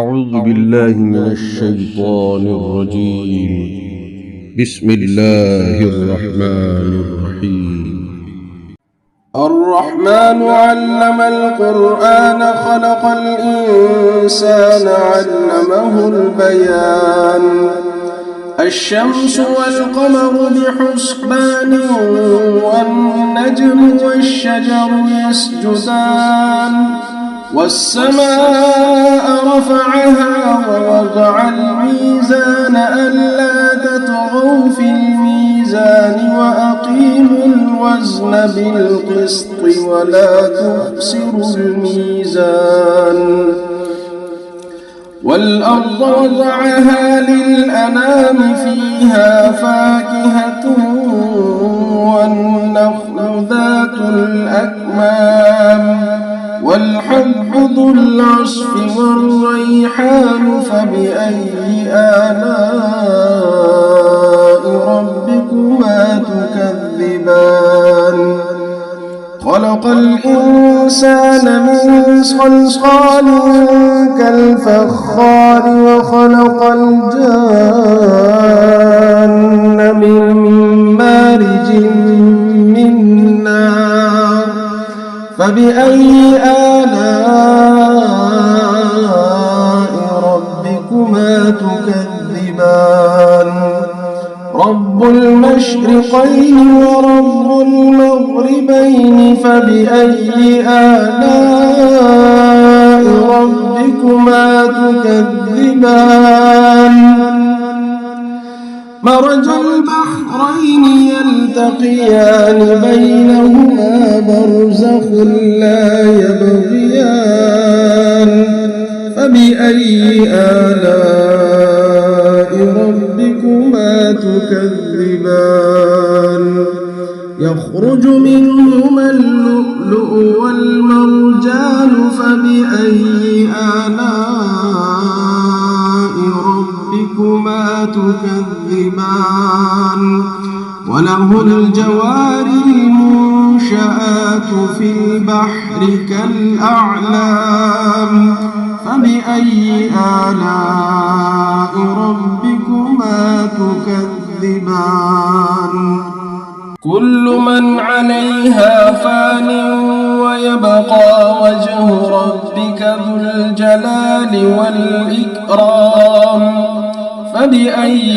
أعوذ بالله من الشيطان الرجيم. بسم الله الرحمن الرحيم. الرحمن علم القرآن خلق الإنسان علمه البيان. الشمس والقمر بحسبان والنجم والشجر يسجدان والسماء رفعها ووضع الميزان ألا تطغوا في الميزان وأقيموا الوزن بالقسط ولا تخسروا الميزان. والأرض وضعها للأنام فيها فاكهة والنخل ذات الأكمام والحب ذو العصف والريحان فبأي آلاء ربكما تكذبان. خلق الإنسان من صلصال كالفخار وخلق الجان من مارج من نار فبأي آلاء ربكما تكذبان. رب المشرقين ورب المغربين فبأي آلاء ربكما تكذبان. مرج البحرين يلتقيان بينهما برزخ لا يبغيان فبأي آلاء ربكما تكذبان. يخرج منهما اللؤلؤ والمرجان فبأي آلاء ربكما تكذبان. وله الجوار المنشآت في البحر كالأعلام فبأي آلاء ربكما تكذبان. كل من عليها فان ويبقى وجه ربك ذو الجلال والإكرام فبأي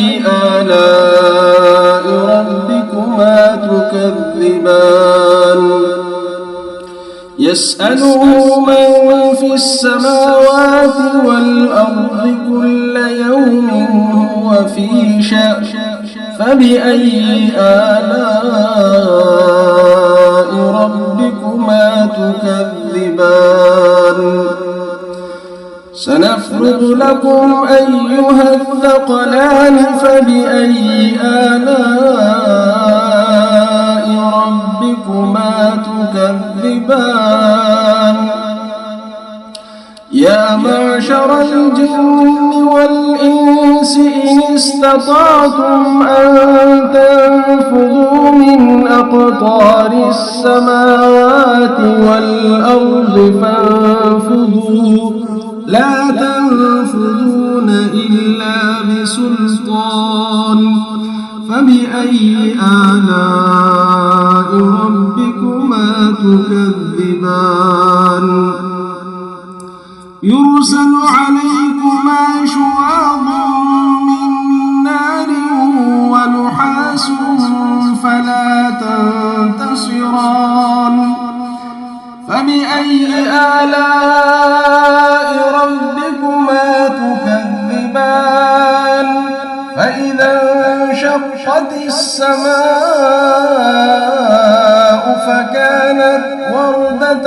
آلاء ربكما تكذبان. يسأله من في السماوات والأرض كل يوم هو في شأن فبأي آلاء ربكما تكذبان. سنفرغ لكم أيها الثقلان فبأي آلاء ربكما تكذبان. يا معشر الجن والإنس إن استطعتم أن تنفذوا من أقطار السماوات والأرض فانفذوا لا تنفذون إلا بسلطان فبأي آلاء ربكما تكذبان. يرسل عليكما شواظ من نار ونحاس فلا تنتصران فبأي آلاء ربكما تكذبان. فإذا انشقت السماء فكانت وردة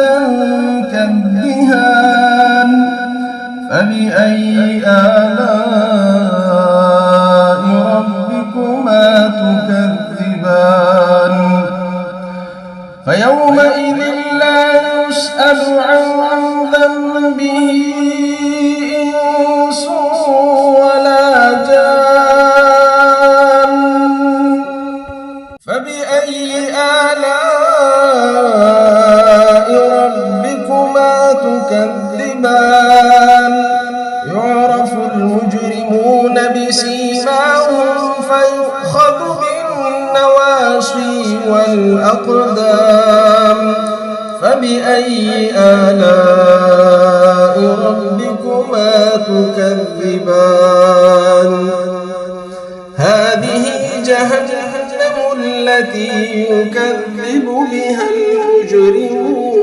كالدهان فبأي آلاء ربكما تكذبان. فيومئذ لا يسأل عن ذنبه إنس ولا جان فبأي آلاء ربكما تكذبان. والأقدام فبأي آلاء ربكما تكذبان هذه جهنم التي يكذب بها المجرمون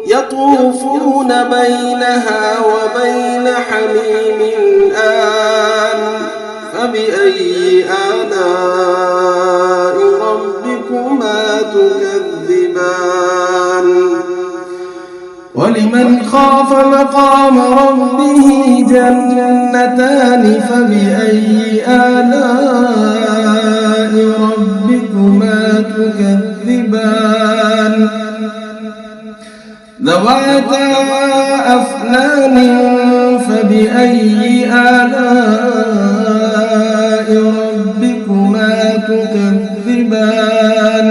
يطوفون بينها وبين حميم آن فبأي آلاء ربكما تكذبان ولمن خاف مقام ربه جنتان فبأي آلاء ربكما تكذبان ذواتا أفنان فبأي آلاء ربكما تكذبان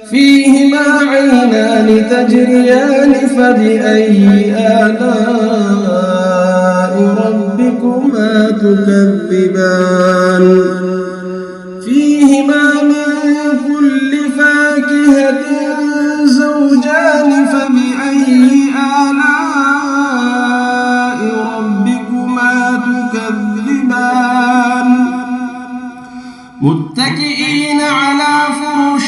فيهما عينان تجريان فبأي آلاء ربكما تكذبان فيهما من كل فاكهة زوجان فبأي آلاء ربكما تكذبان متكئين على فرش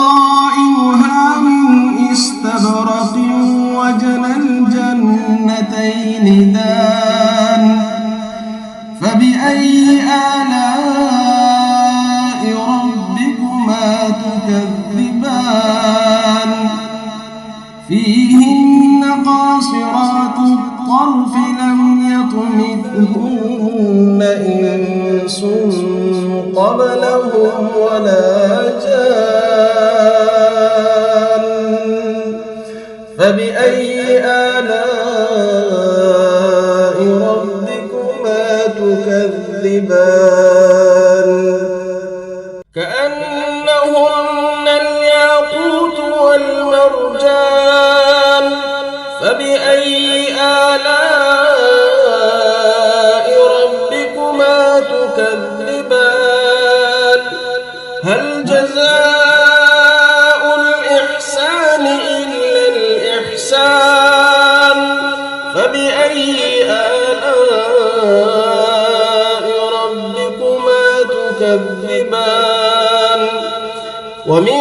بطائنها من استبرق وجنى الجنتين دان فبأي آلاء ربكما تكذبان فيهن قاصرات الطرف لم يطمثهن إنس قبلهم ولا جان فبأي آلاء ربكما تكذبان كأنهن الياقوت والمرجان فبأي آلاء ربكما تكذبان هل جزاء الإحسان إلا الإحسان فبأي آلاء ربكما تكذبان ومن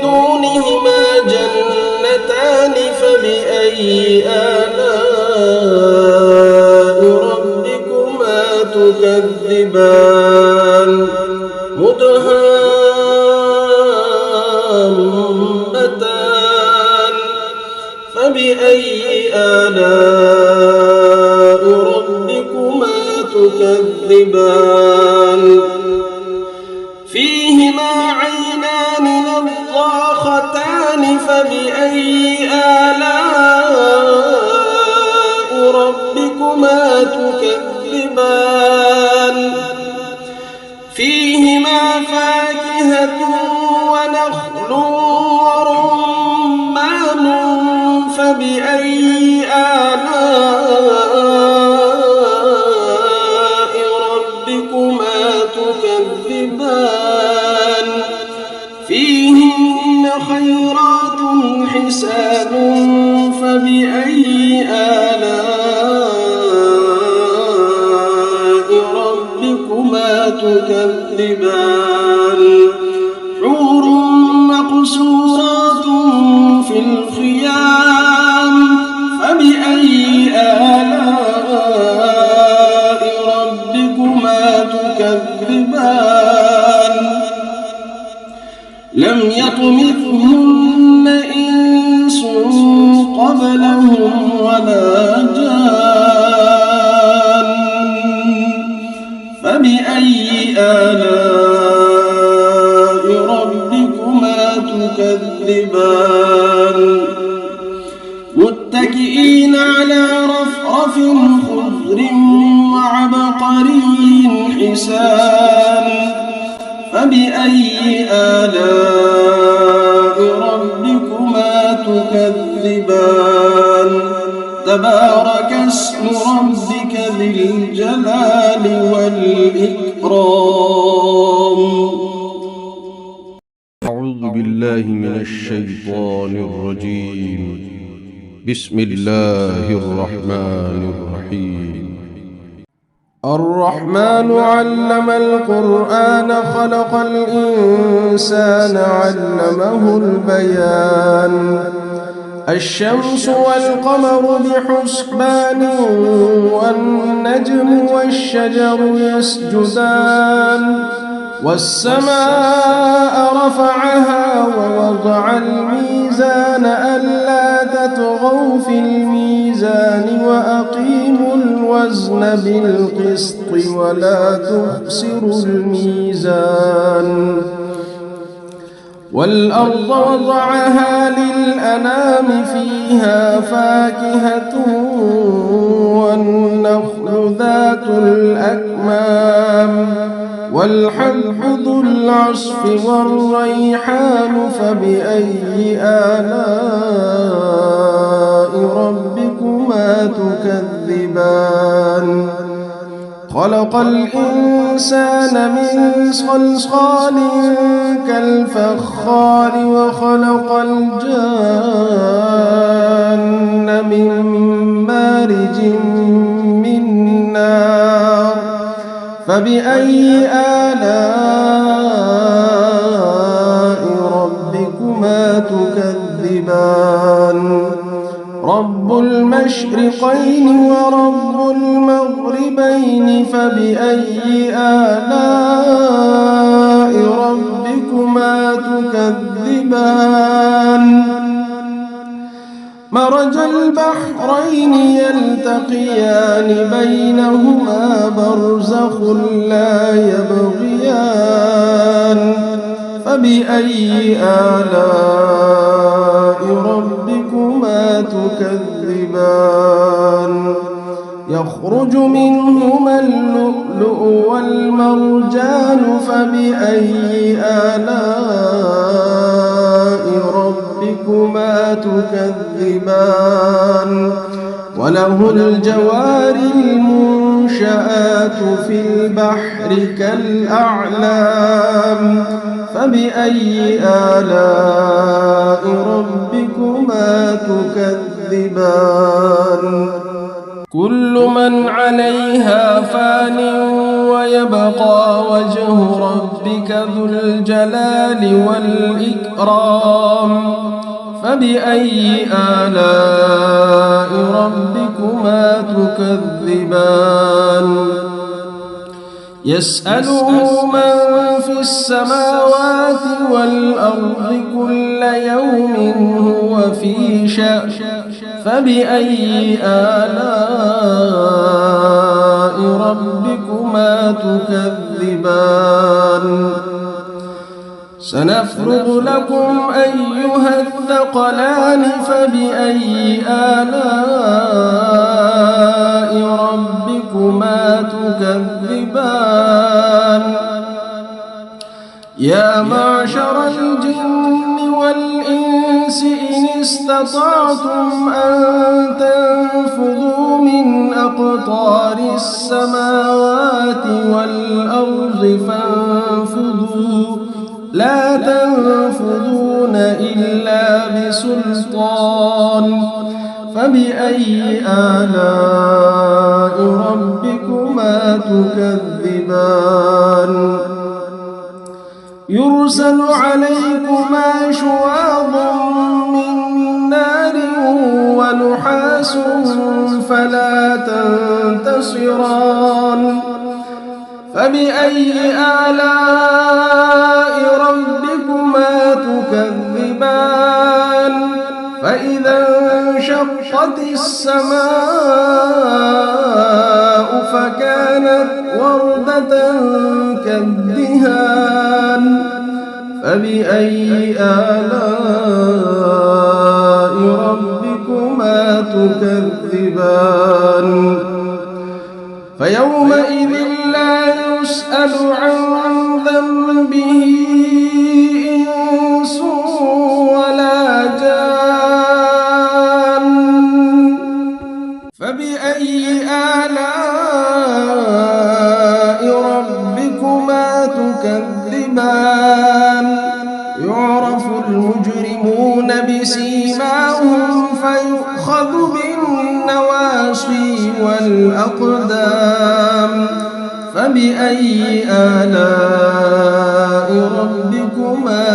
دونهما جنتان فبأي آلاء ربكما تكذبان مدهامتان فبأي آلاء ربكما تكذبان فيهما عينان نضاختان فبأي آلاء ربكما تكذبان فيهما فاكهة ونخل ورمان فبأي آلاء ربكما تكذبان فيهن خيرات حسان فبأي آلاء ربكما تكذبان حور مقصورات في الخيام فبأي آلاء ربكما تكذبان لم يطمثهن إنس قبلهم ولا جان فبأي آلاء ربكما تكذبان متكئين على رفرف خضر وعبقري حسان فبأي آلاء ربكما تكذبان تبارك اسم ربك ذي الجلال والإكرام الشيطان الرجيم. بسم الله الرحمن الرحيم. الرحمن علم القرآن خلق الإنسان علمه البيان. الشمس والقمر بحسبان والنجم والشجر يسجدان. والسماء رفعها ووضع الميزان ألا تطغوا في الميزان وأقيموا الوزن بالقسط ولا تخسروا الميزان. والأرض وضعها للأنام فيها فاكهة والنخل ذات الأكمام والحب ذو العصف والريحان فبأي آلاء ربكما تكذبان. خلق الإنسان من صلصال كالفخار وخلق الجان من مارج من نار فبأي آلاء ربكما تكذبان. رب المشرقين ورب المغربين فبأي آلاء ربكما تكذبان. مرج البحرين يلتقيان بينهما برزخ لا يبغيان فبأي آلاء ربكما تكذبان. يخرج منهما اللؤلؤ والمرجان فبأي آلاء ربكما تكذبان. وله الجوار المنشآت في البحر كالأعلام فبأي آلاء ربكما تكذبان. كل من عليها فان ويبقى وجه ربك ذو الجلال والإكرام فبأي آلاء ربكما تكذبان. يسأله من في السماوات والأرض كل يوم هو في شأن فبأي آلاء ربكما تكذبان. سنفرغ لكم أيها الثقلان فبأي آلاء ربكما تكذبان. يا معشر الجن والإنس إن استطعتم أن تنفذوا من أقطار السماوات والأرض فانفذوا لا تنفذون إلا بسلطان فبأي آلاء ربكما تكذبان. يرسل عليكما شواظ من نار ونحاس فلا تنتصران فبأي آلاء ربكما تكذبان. فإذا انشقت السماء فكانت وردة كالدهان فبأي آلاء ربكما تكذبان. فيومئذ لا يسأل عن ذنبه إنس ولا جان فبأي آلاء ربكما تكذبان. يعرف المجرمون بسيماهم فيؤخذ بالنواصي والأقدام فبأي آلاء ربكما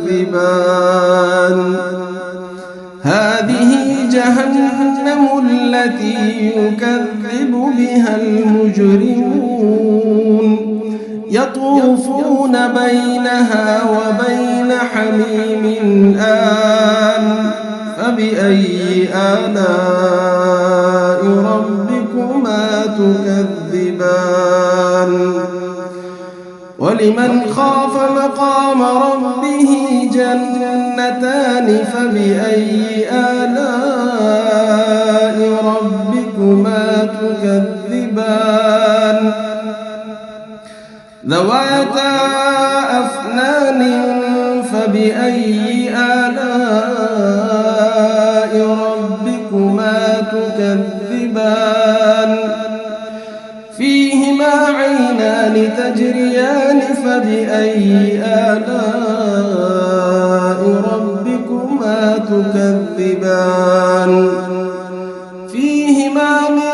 تكذبان هذه جهنم التي يكذب بها المجرمون يطوفون بينها وبين حميم آن فبأي آلاء ربكما تكذبان ولمن خاف مقام ربه جنتان فبأي آلاء ربكما تكذبان ذواتا أفنان فبأي آلاء ربكما تكذبان فيهما عينان تجريان فبأي آلاء ربكما تكذبان فيهما من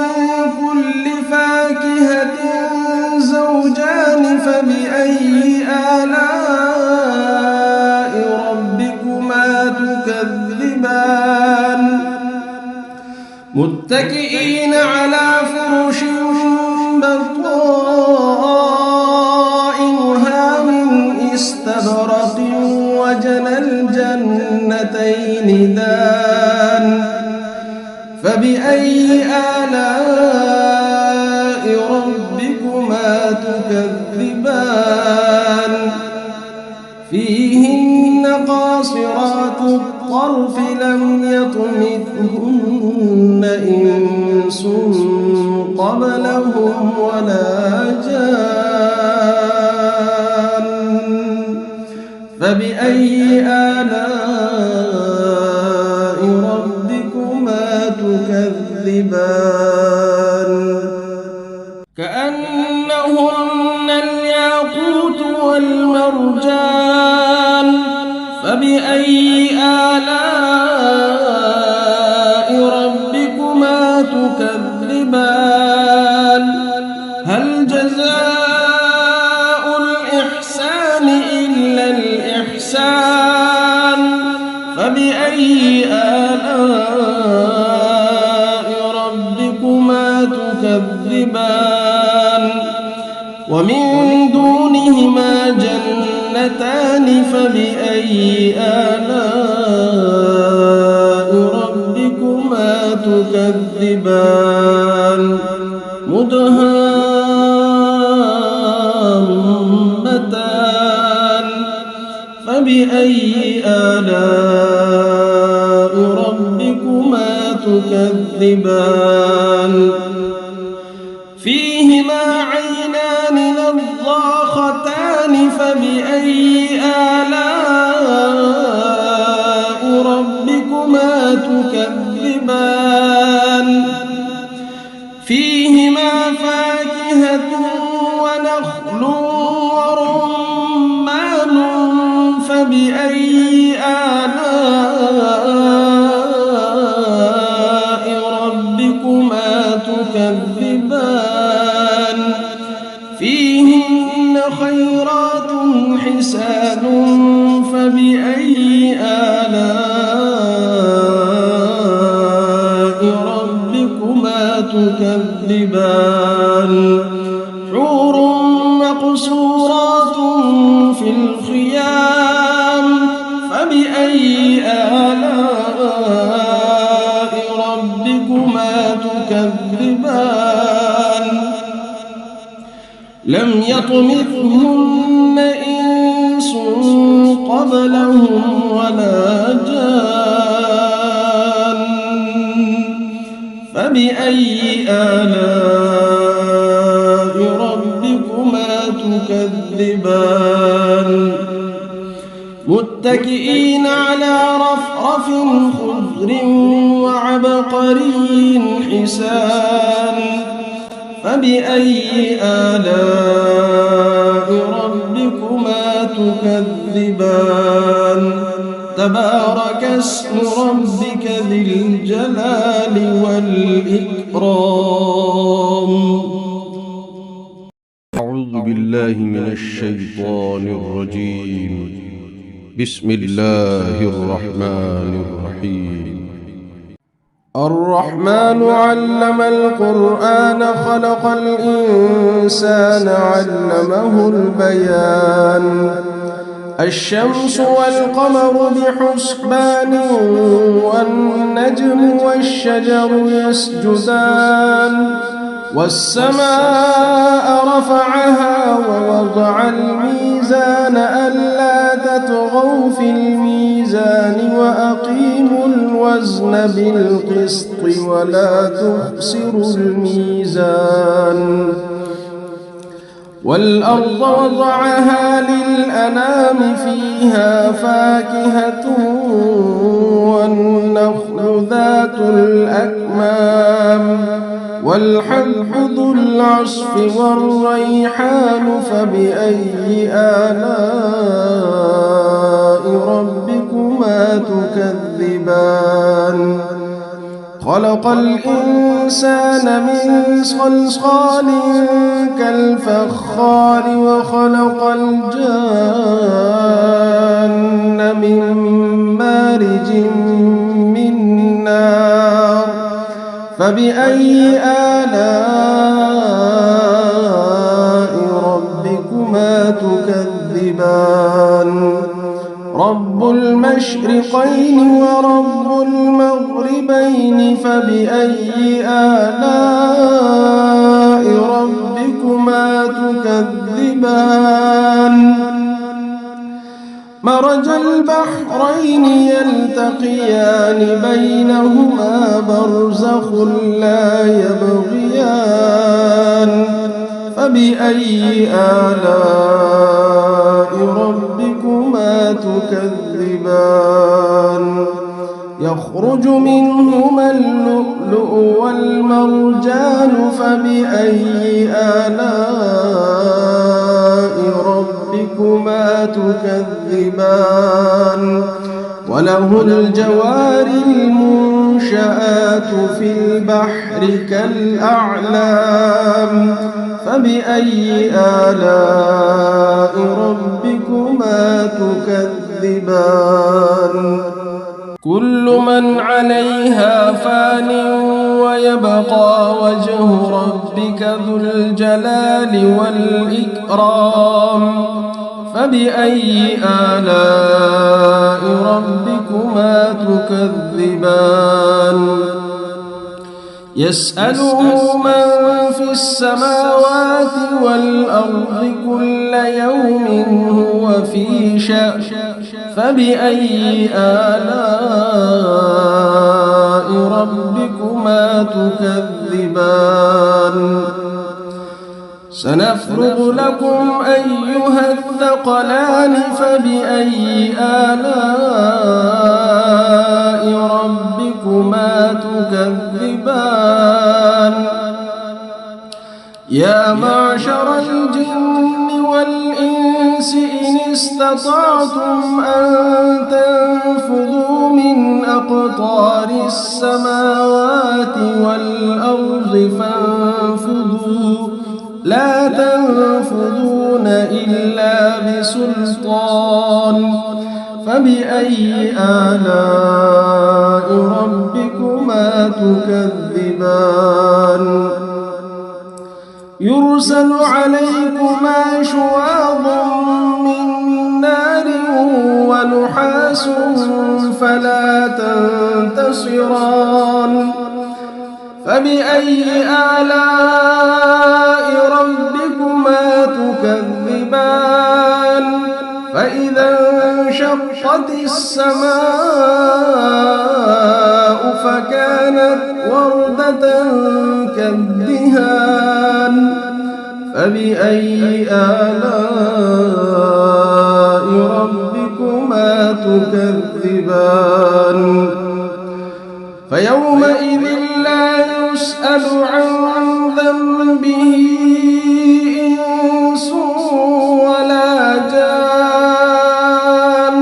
كل فاكهة زوجان فبأي آلاء ربكما تكذبان متكئين على فرش بطائنها من استبرق وجنى الجنتين دان فبأي آلاء ربكما تكذبان فيهن قاصرات الطرف لم يطمثهن إنس قبلهم ولا جان فبأي آلاء ربكما تكذبان كأنهن الياقوت والمرجان فبأي آلاء ربكما تكذبان هل جزاء الإحسان إلا الإحسان فبأي آلاء ربكما تكذبان ومن دونهما جنتان فبأي آلاء ربكما تكذبان مدهامتان فبأي آلاء ربكما تكذبان فيهما عينان نضاختان فبأي آلاء ربكما تكذبان فيهما فاكهة ونخل ورمان فبأي آلاء ربكما تكذبان فيهن خيرات حسان فبأي آلاء ربكما تكذبان حور مقصورات في الخيام فبأي آلاء ربكما تكذبان لم يطمثهن إنس قبلهم ولا جان فبأي آلاء ربكما تكذبان متكئين على رفرف خضر وعبقري حسان فبأي آلاء ربكما تكذبان تبارك اسم ربك ذي الجلال والإكرام. أعوذ بالله من الشيطان الرجيم. بسم الله الرحمن الرحيم. الرحمن علم القرآن خلق الإنسان علمه البيان. الشمس والقمر بحسبان والنجم والشجر يسجدان والسماء رفعها ووضع الميزان ألا تطغوا في الميزان وأقيموا الوزن بالقسط ولا تخسروا الميزان. والأرض وضعها للأنام فيها فاكهة والنخل ذات الأكمام والحب ذو العصف والريحان فبأي آلاء ربكما تكذبان. خلق الإنسان من صلصال كالفخار وخلق الجان من مارج من نار فبأي آلاء ربكما تكذبان. رب المشرقين ورب المغربين فبأي آلاء ربكما تكذبان. مرج البحرين يلتقيان بينهما برزخ لا يبغيان فبأي آلاء ربكما تكذبان. يخرج منهما اللؤلؤ والمرجان فبأي آلاء ربكما تكذبان. وله الجوار المنشآت في البحر كالأعلام فبأي آلاء ربكما تكذبان. كل من عليها فان ويبقى وجه ربك ذو الجلال والإكرام فبأي آلاء ربكما تكذبان. يسأله من في السماوات والأرض كل يوم هو في شأن فبأي آلاء ربكما تكذبان. سنفرغ لكم أيها الثقلان فبأي آلاء ربكما تكذبان. يا معشر الجن والإنس إن استطعتم أن تنفذوا من أقطار السماوات والأرض فانفذوا لا تنفذون إلا بسلطان فبأي آلاء ربكما تكذبان. يرسل عليكما شواظ من نار ونحاس فلا تنتصران فبأي آلاء ربكما تكذبان. فإذا انشقت السماء فكانت وردة كالدهان فبأي آلاء ربكما تكذبان. فيومئذ لا يسأل عن ذنبه إنس ولا جان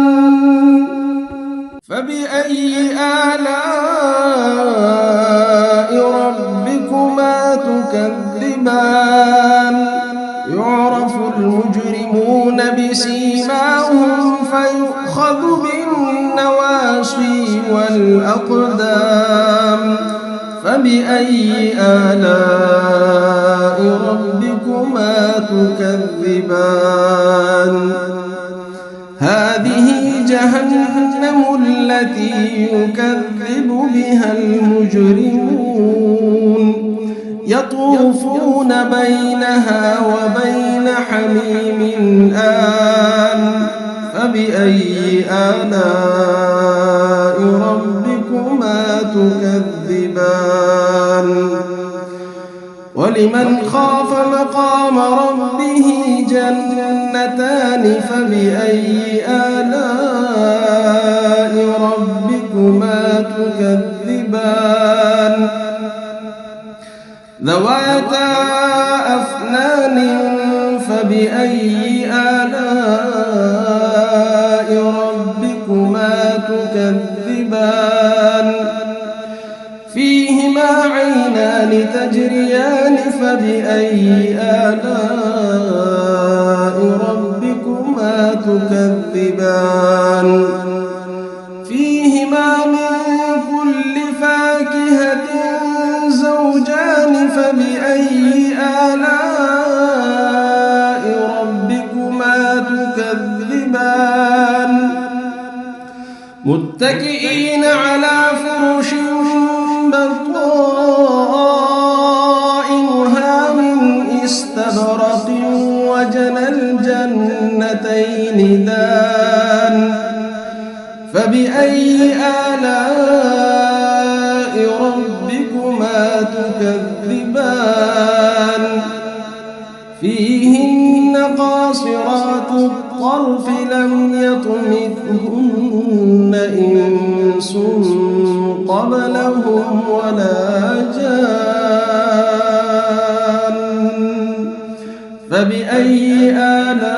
فبأي آلاء ربكما تكذبان هذه جهنم التي يكذب بها المجرمون يطوفون بينها وبين حميم آن فبأي آلاء ربكما تكذبان ولمن خاف مقام ربه جنتان فبأي آلاء ربكما تكذبان ذواتا أفنان فبأي آلاء ربكما تكذبان فيهما عينان تجريان فبأي آلاء ربكما تكذبان فيهما من كل فاكهة زوجان فبأي آلاء ربكما تكذبان متكئين على فرش بطائنها من استبرق وجنى الجنتين دان فبأي آلاء ربكما تكذبان فيهن قاصرات الطرف لم يطمثهن إنس قبلهم ولا جان فبأي آلاء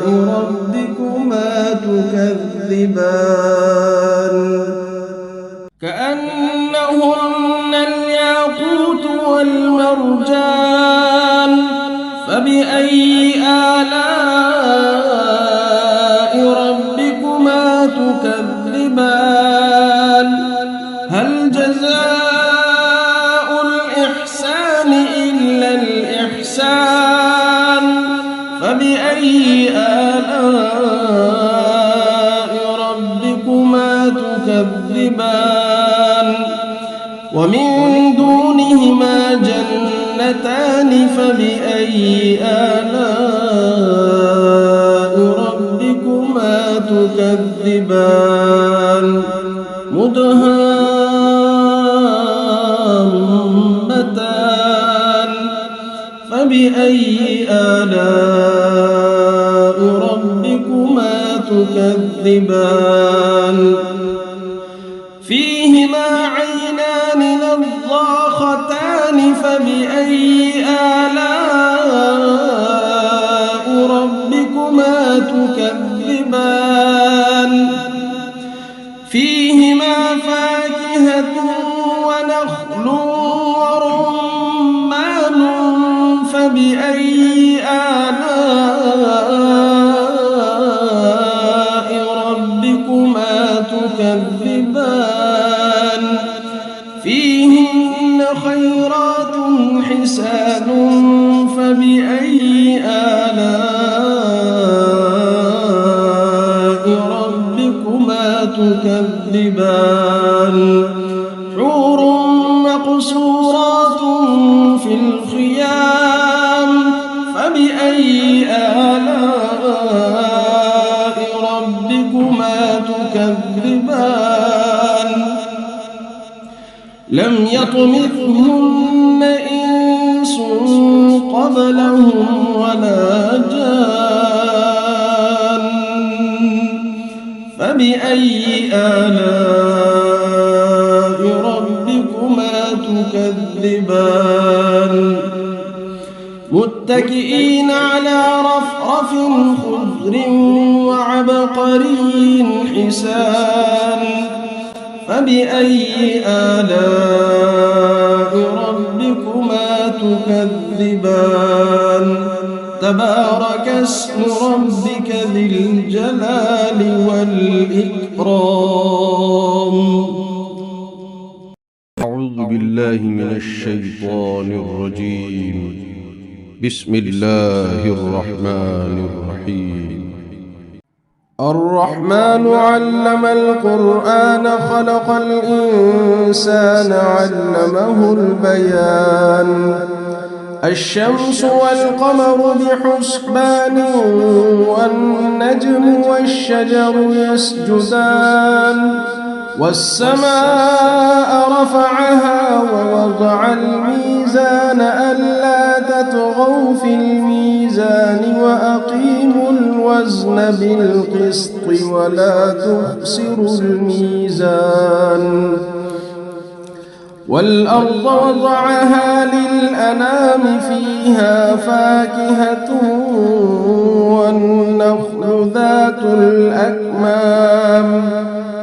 ربكما تكذبان كأنهن الياقوت والمرجان فبأي آلاء ربكما تكذبان هل جزاء الإحسان إلا الإحسان فبأي آلاء ربكما تكذبان ومن دونهما جنتان فبأي آلاء ربكما تكذبان مدهامتان فبأي آلاء ربكما تكذبان فيهما عينان نضاختان فبأي آلاء ربكما تكذبان فيهما فاكهة ونخل ورمان فبأي آلاء ربكما تكذبان فيهن خيرات حسان فبأي آلاء ربكما تكذبان حور مقصورات في الخيام فبأي آلاء ربكما تكذبان لم يطمثهن إنس قبلهم ولا جان فبأي آلاء ربكما تكذبان متكئين على رفرف خضر وعبقري حسان فبأي آلاء ربكما تكذبان تبارك اسم ربك ذي الجلال والإكرام بالله من الشيطان الرجيم. بسم الله الرحمن الرحيم. الرحمن علم القرآن خلق الإنسان علمه البيان. الشمس والقمر بحسبان والنجم والشجر يسجدان. والسماء رفعها ووضع الميزان ألا تطغوا في الميزان وأقيموا الوزن بالقسط ولا تخسروا الميزان. والأرض وضعها للأنام فيها فاكهة والنخل ذات الأكمام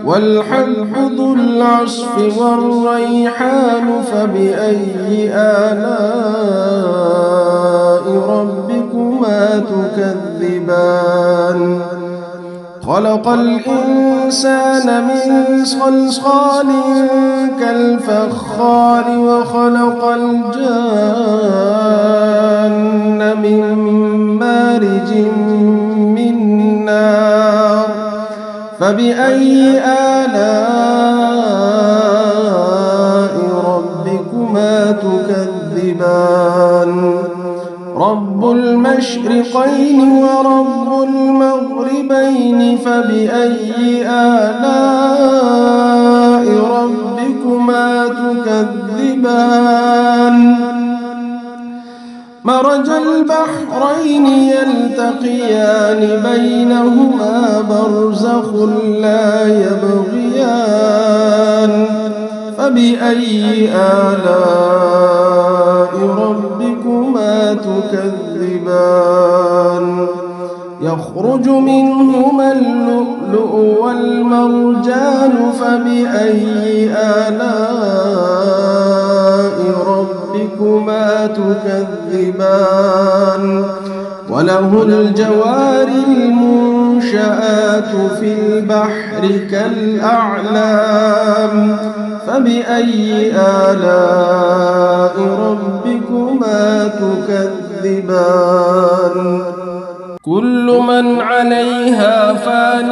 والحب ذو العصف والريحان فبأي آلاء ربكما تكذبان. خلق الإنسان من صلصال كالفخار وخلق الجان من مارج من نار فبأي آلاء ربكما تكذبان. رب المشرقين ورب المغربين فبأي آلاء ربكما تكذبان. مرج البحرين يلتقيان بينهما برزخ لا يبغيان فبأي آلاء ربكما تكذبان. يخرج منهما اللؤلؤ والمرجان فبأي آلاء ربكما تكذبان. وله الجوار المنشآت في البحر كالأعلام فبأي آلاء ربكما تكذبان. كل من عليها فان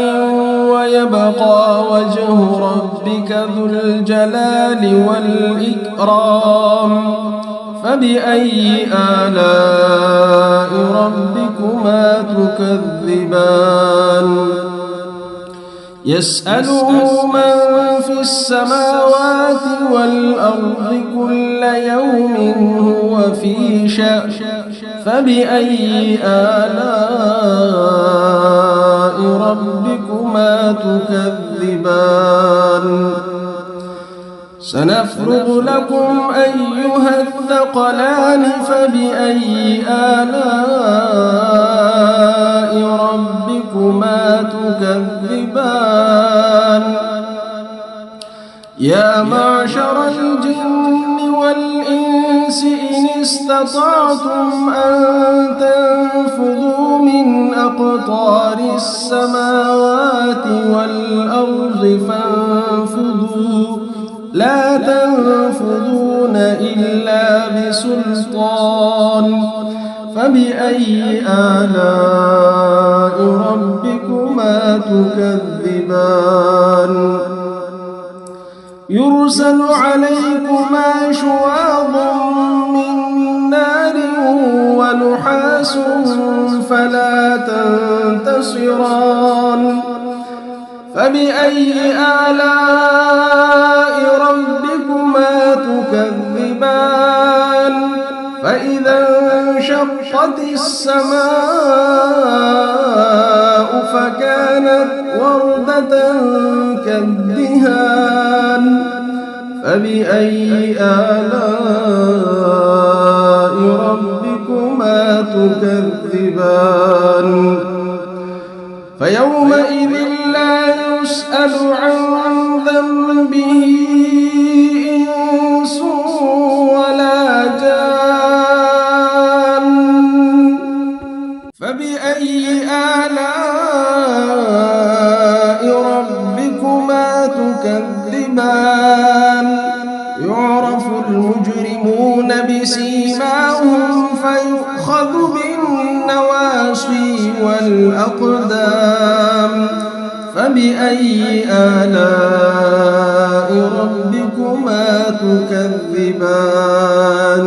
ويبقى وجه ربك ذو الجلال والإكرام فبأي آلاء ربكما تكذبان. يسأله من في السماوات والأرض كل يوم هو في شأن فبأي آلاء ربكما تكذبان. سنفرغ لكم أيها الثقلان فبأي آلاء ربكما تكذبان. يا معشر الجن والإنس إن استطعتم أن تنفذوا من أقطار السماوات والأرض فانفذوا لا تنفذون إلا بسلطان فبأي آلاء ربكما تكذبان. يرسل عليكما شواظ من نار ونحاس فلا تنتصران فبأي آلاء ربكما تكذبان. فإذا انشقت السماء فكانت وردة كالدهان فبأي آلاء ربكما تكذبان. فيومئذ لا يسأل عن ذنبه إنس ولا جان فبأي آلاء ربكما تكذبان. يعرف يجرمون بسيماهم فيؤخذ بالنواصي والأقدام فبأي آلاء ربكما تكذبان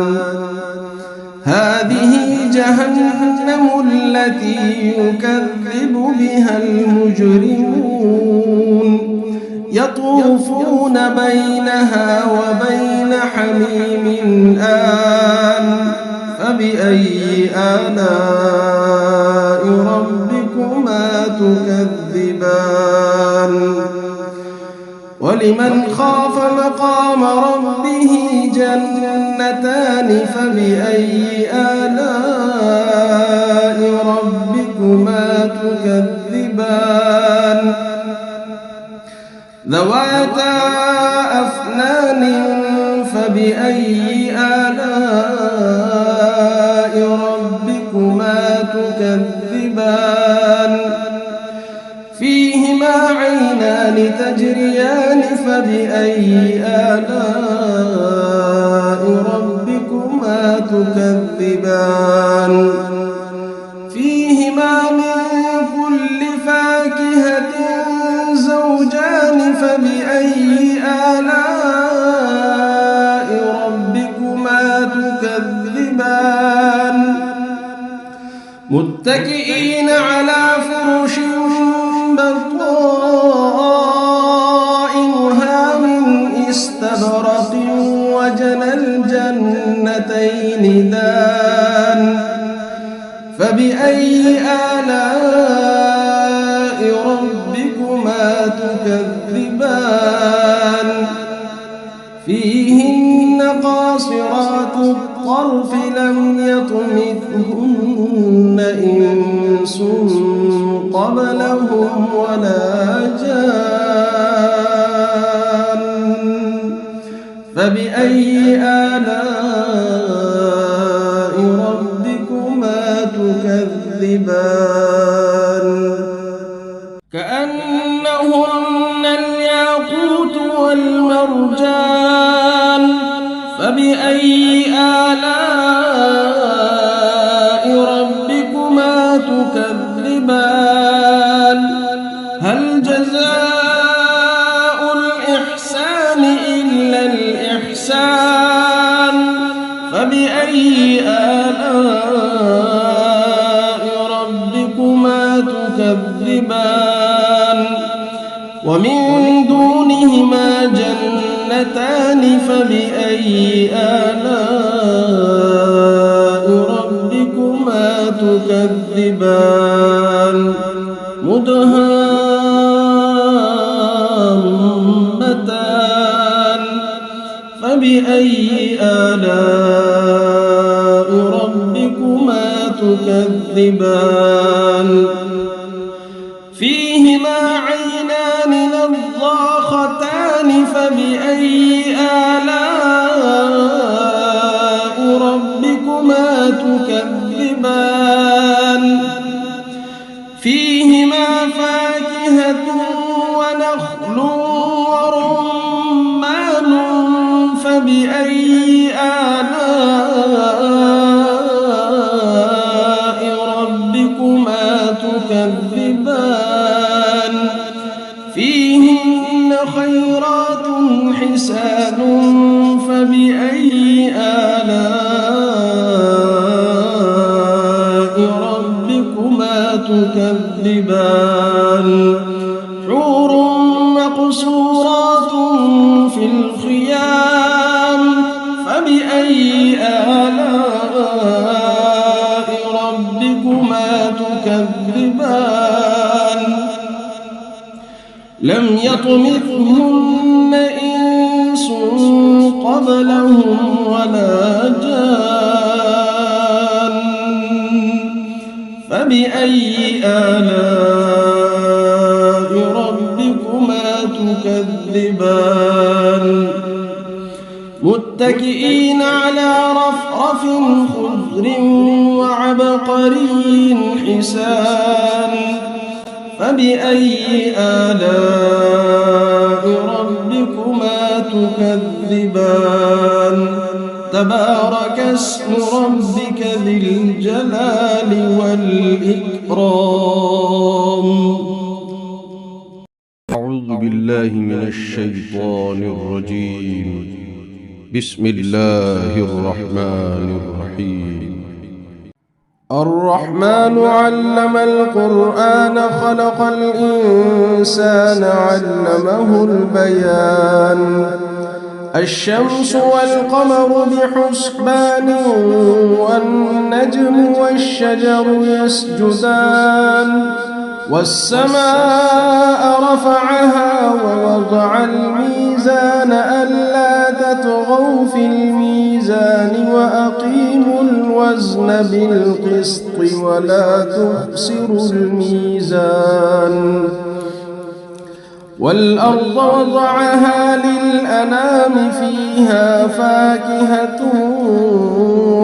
هذه جهنم التي يكذب بها المجرمون يطوفون بينها وبين حميم آن فبأي آلاء ربكما تكذبان ولمن خاف مقام ربه جنتان فبأي آلاء ربكما تكذبان ذواتا أفنان فبأي آلاء ربكما تكذبان فيهما عينان تجريان فبأي آلاء ربكما تكذبان فيهما من كل فاكهة زوجان فبأي آلاء ربكما تكذبان متكئين على فرش بطائنها من استبرق وجنى الجنتين دان فبأي آلاء ربكما تكذبان فيهن قاصرات الطرف لم يطمثهن إنس قبلهم ولا جان فبأي آلاء ربكما تكذبان كأنهن الياقوت والمرجان فبأي آلاء ربكما تكذبان هل جزاء الإحسان إلا الإحسان فبأي آلاء ربكما تكذبان ومن دونهما جنتان فبأي آلاء ربكما تكذبان مدهامتان فبأي آلاء ربكما تكذبان فيهما عينان نضاختان فبأي آلاء ربكما تكذبان فيهما فاكهة ونخل ورمان فبأي آلاء ربكما تكذبان فيهن خيرات حسان فبأي آلاء ربكما تكذبان حور مقصورات في الخيام فبأي آلاء ربكما تكذبان لم يطمثهن إنس قبلهم ولا جان فبأي آلاء ربكما تكذبان متكئين على رفرف خضر وعبقري حسان فبأي آلاء ربكما تكذبان تبارك اسم ربك ذي الجلال والإكرام. أعوذ بالله من الشيطان الرجيم. بسم الله الرحمن الرحيم. الرحمن علم القرآن خلق الإنسان علمه البيان. الشمس والقمر بحسبان والنجم والشجر يسجدان والسماء رفعها ووضع الميزان ألا تطغوا في الميزان وأقيموا الوزن بالقسط ولا تخسروا الميزان. والأرض وضعها للأنام فيها فاكهة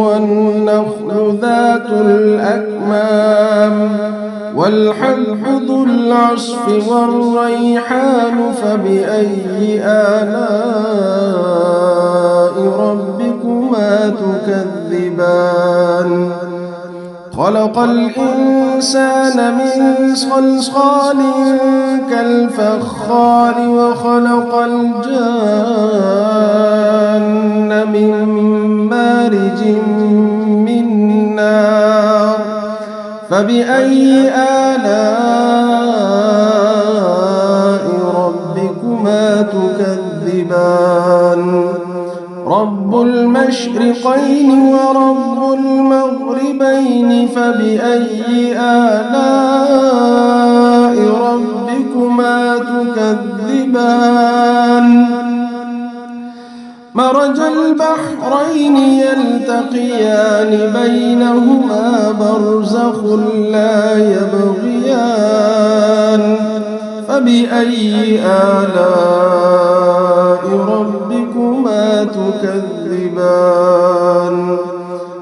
والنخل ذات الأكمام والحب ذو العصف والريحان فبأي آلاء ربكما تكذبان. خلق الإنسان من صلصال كالفخار وخلق الجان من مارج من نار فبأي آلاء ربكما تكذبان. رب المشرقين ورب المغربين فبأي آلاء ربكما تكذبان. مرج البحرين يلتقيان بينهما برزخ لا يبغيان فبأي آلاء ربكما تكذبان.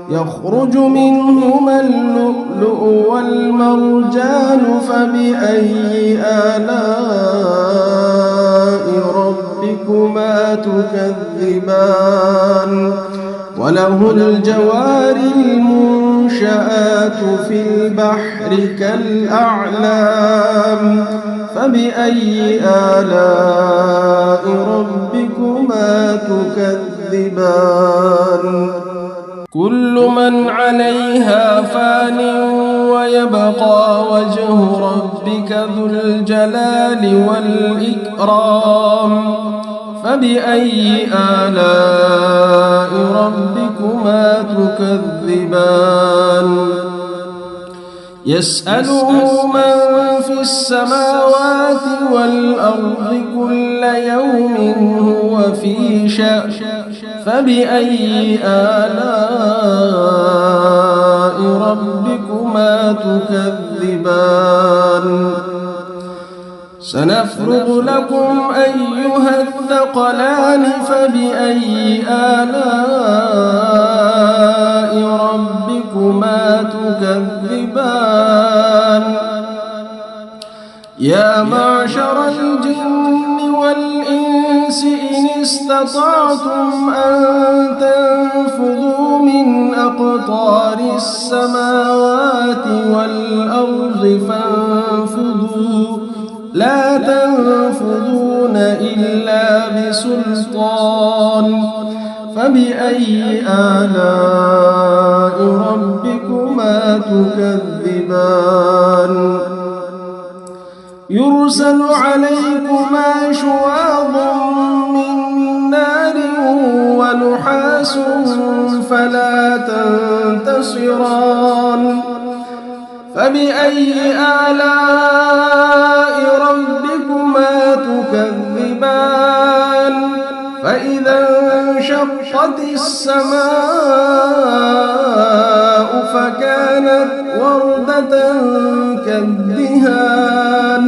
يخرج منهما اللؤلؤ والمرجان فبأي آلاء ربكما تكذبان. وله الجوار المنشآت في البحر كالأعلام فبأي آلاء ربكما تكذبان. كل من عليها فان ويبقى وجه ربك ذو الجلال والإكرام فبأي آلاء ربكما تكذبان. يسأله من في السماوات والأرض كل يوم هو في شأن فبأي آلاء ربكما تكذبان. سنفرغ لكم أيها الثقلان فبأي آلاء ربكما تكذبان. يا معشر الجن والإنس إن استطعتم أن تنفذوا من أقطار السماوات والأرض فانفذوا لا تنفذون إلا بسلطان فبأي آلاء ربكما تكذبان. يرسل عليكما شواظ من نار ونحاس فلا تنتصران فبأي آلاء ربكما تكذبان. فإذا انشقت السماء فكانت وردة كالدهان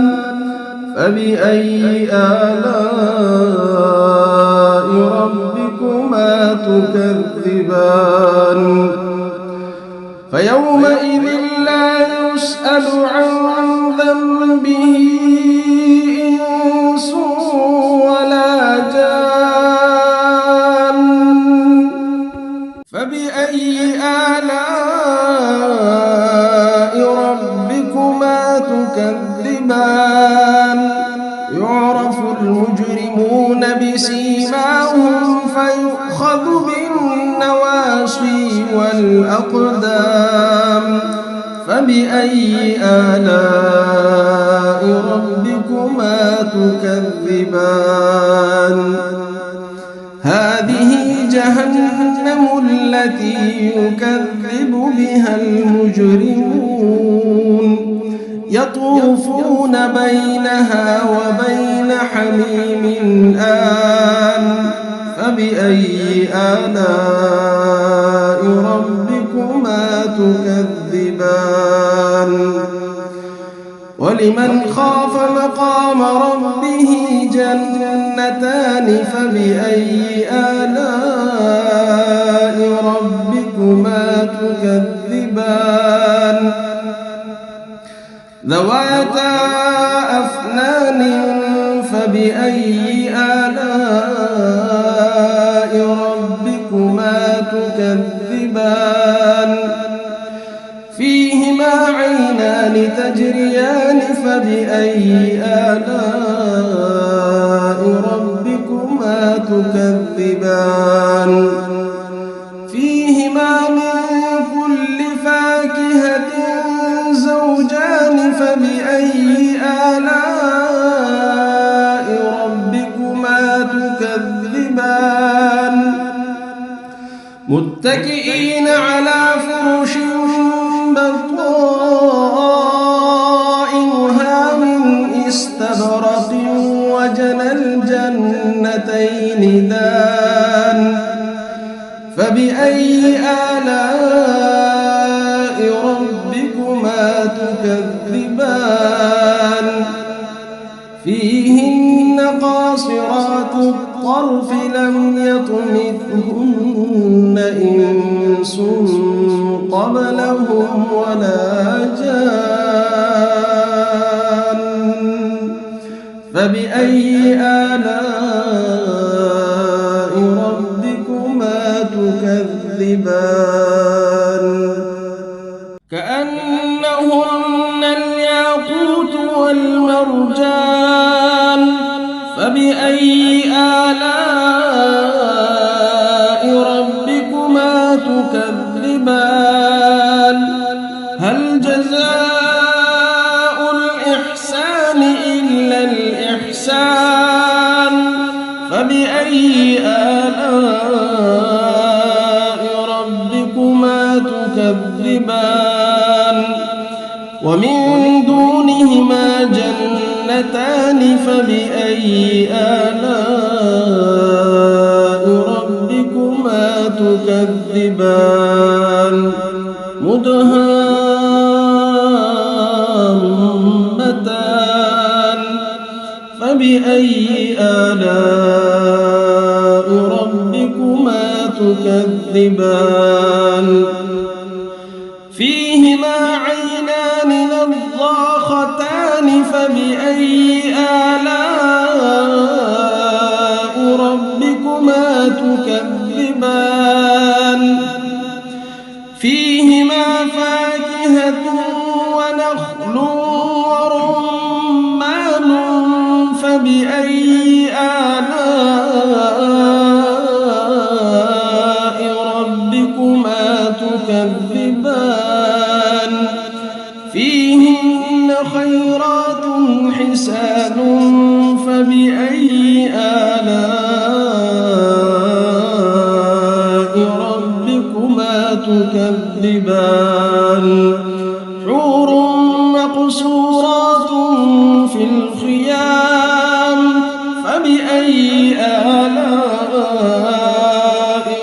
فبأي آلاء ربكما تكذبان. فيومئذ لا يسأل عن ذنبه إنس ولا جان يؤخذ بالنواصي والأقدام فبأي آلاء ربكما تكذبان هذه جهنم التي يكذب بها المجرمون يطوفون بينها وبين حميم آن فبأي آلاء ربكما تكذبان ولمن خاف مقام ربه جنتان فبأي آلاء ربكما تكذبان ذواتا أفنان فبأي آلاء ربكما تكذبان فيهما عينان تجريان فبأي آلاء ربكما تكذبان فيهما من كل فاكهة زوجان فبأي آلاء ربكما تكذبان متكئين على فرش بطائنها من استبرق وجنى الجنتين دان فبأي آلاء ربكما تكذبان فيهن قاصرات الطرف لم يطمثهن إنس قبلهم ولا جان فبأي آلاء ربكما تكذبان كأنهن الياقوت والمرجان فبأي آلاء ربكما تكذبان هل جزاء الإحسان إلا الإحسان فبأي آلاء ربكما تكذبان ومن دونهما جنتان فبأي آلاء ربكما تكذبان مدهامتان فبأي آلاء ربكما تكذبان فيهما عينان نضاختان فبأي آلاء ربكما تكذبان فيهما فاكهة ونخل ورمان فبأي آلاء ربكما تكذبان فيهن خيرات حسان فبأي آلاء ربكما تكذبان حور مقصورات في الخيام فبأي آلاء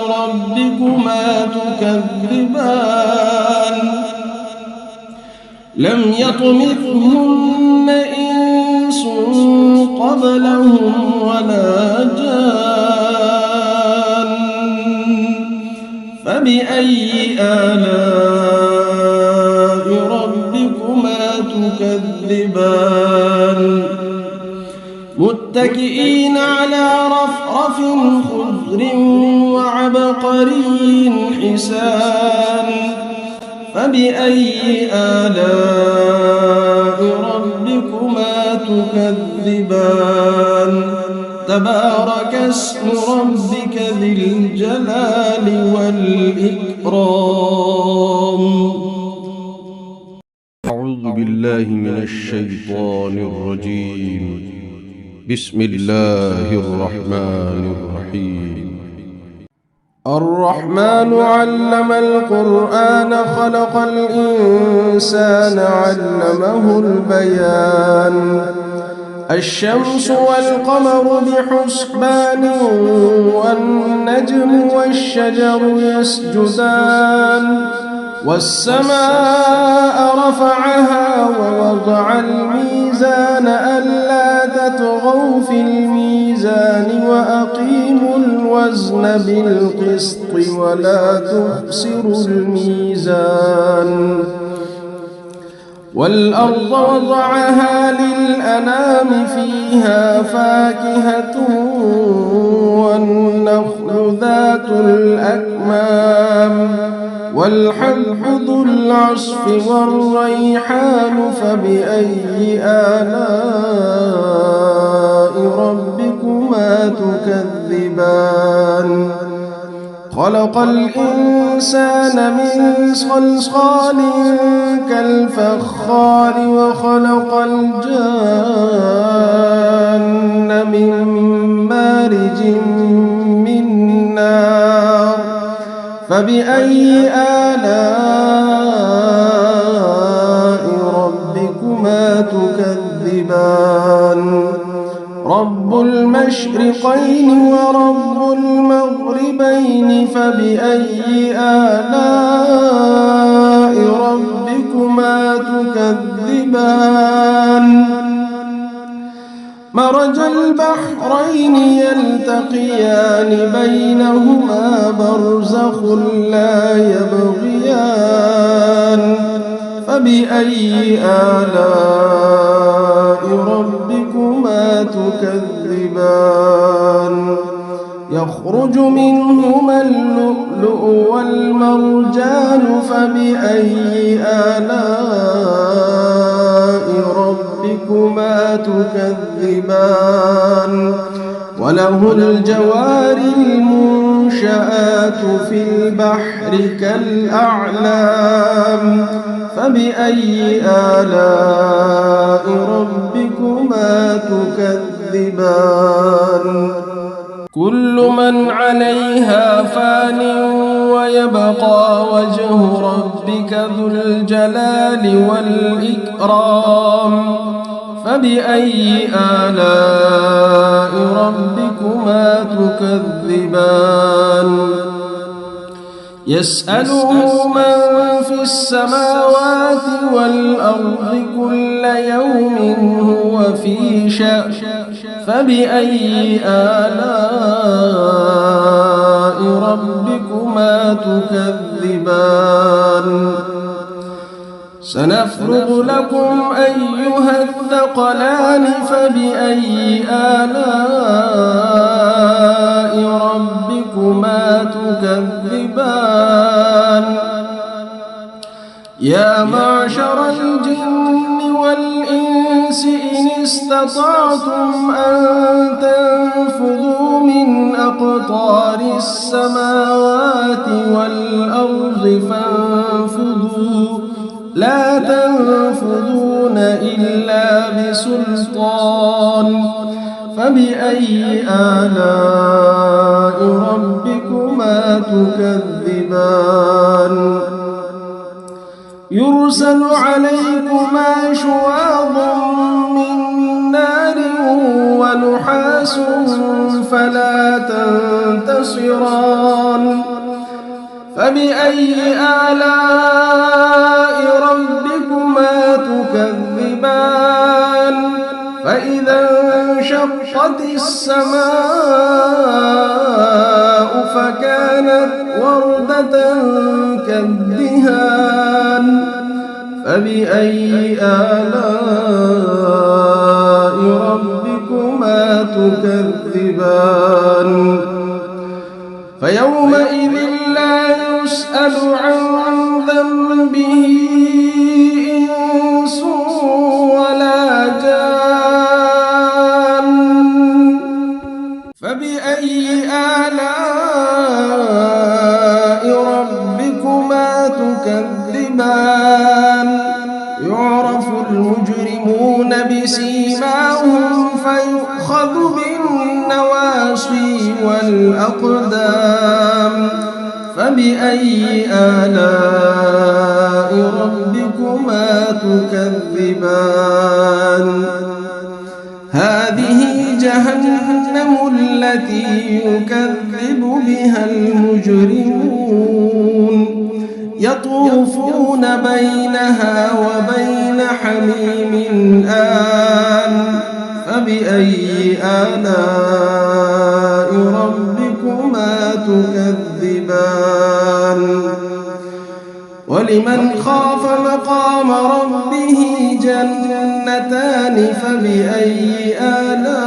ربكما تكذبان لم يطمثهن إنس قبلهم ولا جان فبأي آلاء ربكما تكذبان متكئين على رفرف خضر وعبقري حسان فبأي آلاء ربكما تكذبان تبارك اسم ربك ذي الجلال والإكرام. أعوذ بالله من الشيطان الرجيم. بسم الله الرحمن الرحيم. الرحمن علم القرآن خلق الإنسان علمه البيان. الشمس والقمر بحسبان والنجم والشجر يسجدان والسماء رفعها ووضع الميزان ألا تطغوا في الميزان وأقيموا الوزن بالقسط ولا تخسروا الميزان. والأرض وضعها للأنام فيها فاكهة والنخل ذات الأكمام والحب ذو العصف والريحان فبأي آلاء ربكما تكذبان. خلق الإنسان من صلصال كالفخار وخلق الجان من مارج من نار فبأي آلاء ربكما تكذبان. رب المشرقين ورب المغربين فبأي آلاء ربكما تكذبان. مرج البحرين يلتقيان بينهما برزخ لا يبغيان فبأي آلاء ربكما تكذبان. يخرج منهما اللؤلؤ والمرجان فبأي آلاء ربكما تكذبان. وله الجوار المنشآت في البحر كالأعلام فبأي آلاء ربكما تكذبان. كل من عليها فان ويبقى وجه ربك ذو الجلال والإكرام فبأي آلاء ربكما تكذبان. يسأله من في السماوات والأرض كل يوم هو في شأن فبأي آلاء ربكما تكذبان. سنفرغ لكم أيها الثقلان فبأي آلاء ربكما تكذبان. يا معشر الجن والإنس إن استطعتم أن تنفذوا من أقطار السماوات والأرض فانفذوا لا تنفذون إلا بسلطان فبأي آلاء ربكما تكذبان. يرسل عليكما شواظ من نار ونحاس فلا تنتصران فبأي آلاء ربكما تكذبان. فإذا انشقت السماء فكانت وردة كالدهان فبأي آلاء ربكما تكذبان. فيومئذ لا يسأل عن ذنبه إنس ولا جان فبأي آلاء ربكما تكذبان هذه جهنم التي يكذب بها المجرمون يطوفون بينها وبين حميم آن فبأي آلاء ربكما تكذبان ولمن خاف مقام ربه جنتان فبأي آلاء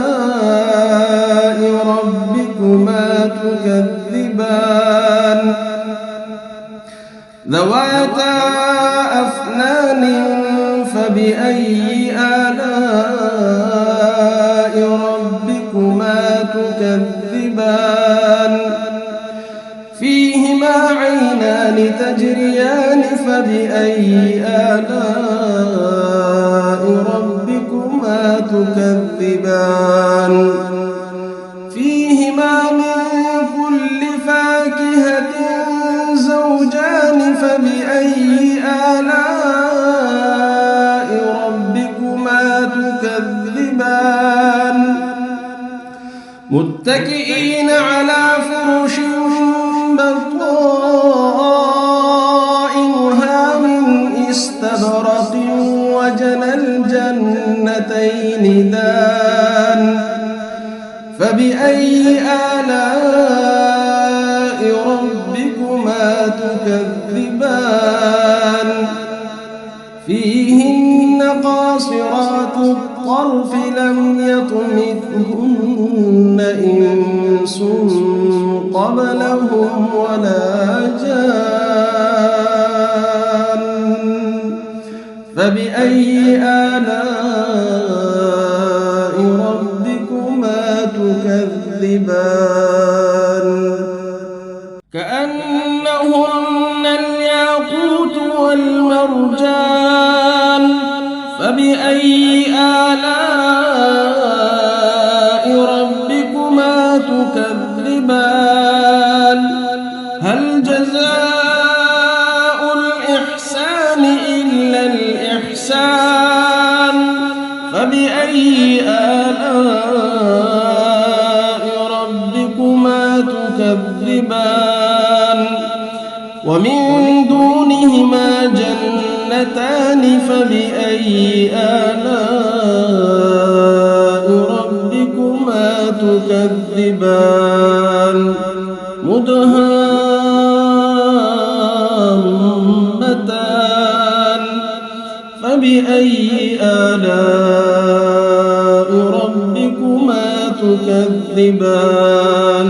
ربكما تكذبان ذواتا أفنان فبأي آلاء ربكما تكذبان فيهما عينان تجريان فبأي آلاء ربكما تكذبان فيهما من كل فاكهة زوجان فبأي آلاء ربكما تكذبان متكئين على فرش بطائنها من استبرق وجنى الجنتين دان فبأي آلاء ربكما تكذبان فيهن قاصرات الطرف لم يطمثهن إنس قبلهم ولا جان فبأي آلاء ربكما تكذبان كأنهن الياقوت والمرجان فبأي آلاء ربكما تكذبان هل جزاء الإحسان إلا الإحسان فبأي آلاء ربكما تكذبان ومن دونهما جنتان فبأي آلاء ربكما تكذبان مدهامتان فبأي آلاء ربكما تكذبان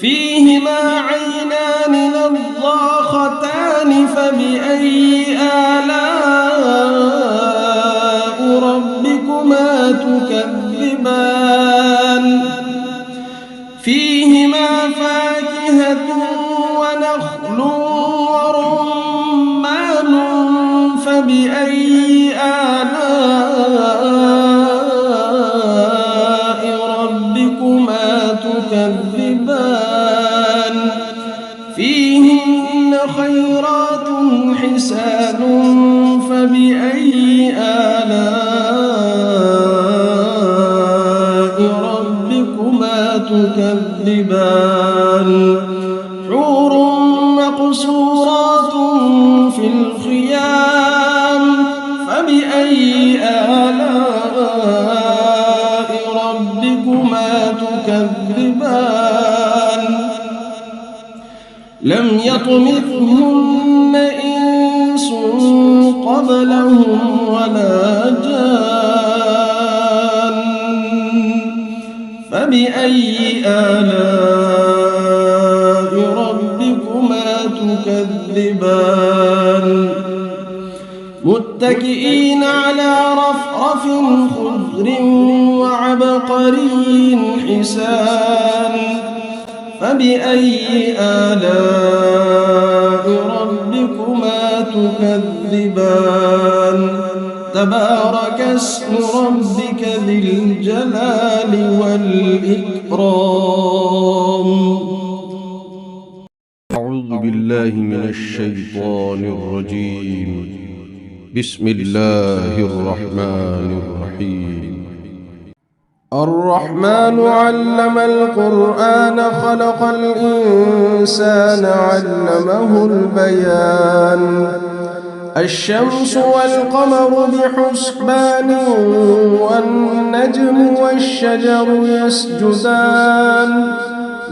فيهما عينان نضاختان فبأي آلاء ربكما تكذبان فيهما فاكهة ونخل ورمان فبأي آلاء ربكما تكذبان فيهن خيرات حسان فبأي آلاء ربكما تكذبان حور مقصورات في الخيام فبأي آلاء ربكما تكذبان لم يطمثهن إنس قبلهم ولا جان فبأي آلاء ربكما تكذبان متكئين على رفرف خضر وعبقري حسان فبأي آلاء ربكما تكذبان تبارك اسم ربك ذي الجلال والإكرام أعوذ بالله من الشيطان الرجيم. بسم الله الرحمن الرحيم. الرحمن علم القرآن خلق الإنسان علمه البيان. الشمس والقمر بحسبان والنجم والشجر يسجدان.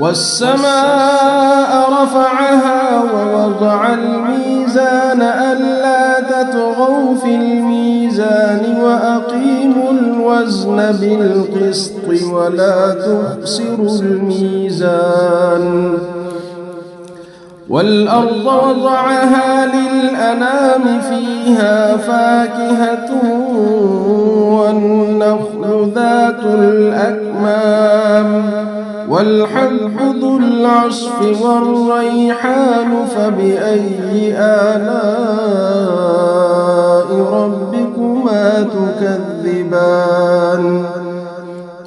والسماء رفعها ووضع الميزان ألا تطغوا في الميزان وأقيموا الوزن بالقسط ولا تخسروا الميزان. والأرض وضعها للأنام فيها فاكهة والنخل ذات الأكمام والحب ذو العصف والريحان فبأي آلاء ربكما تكذبان.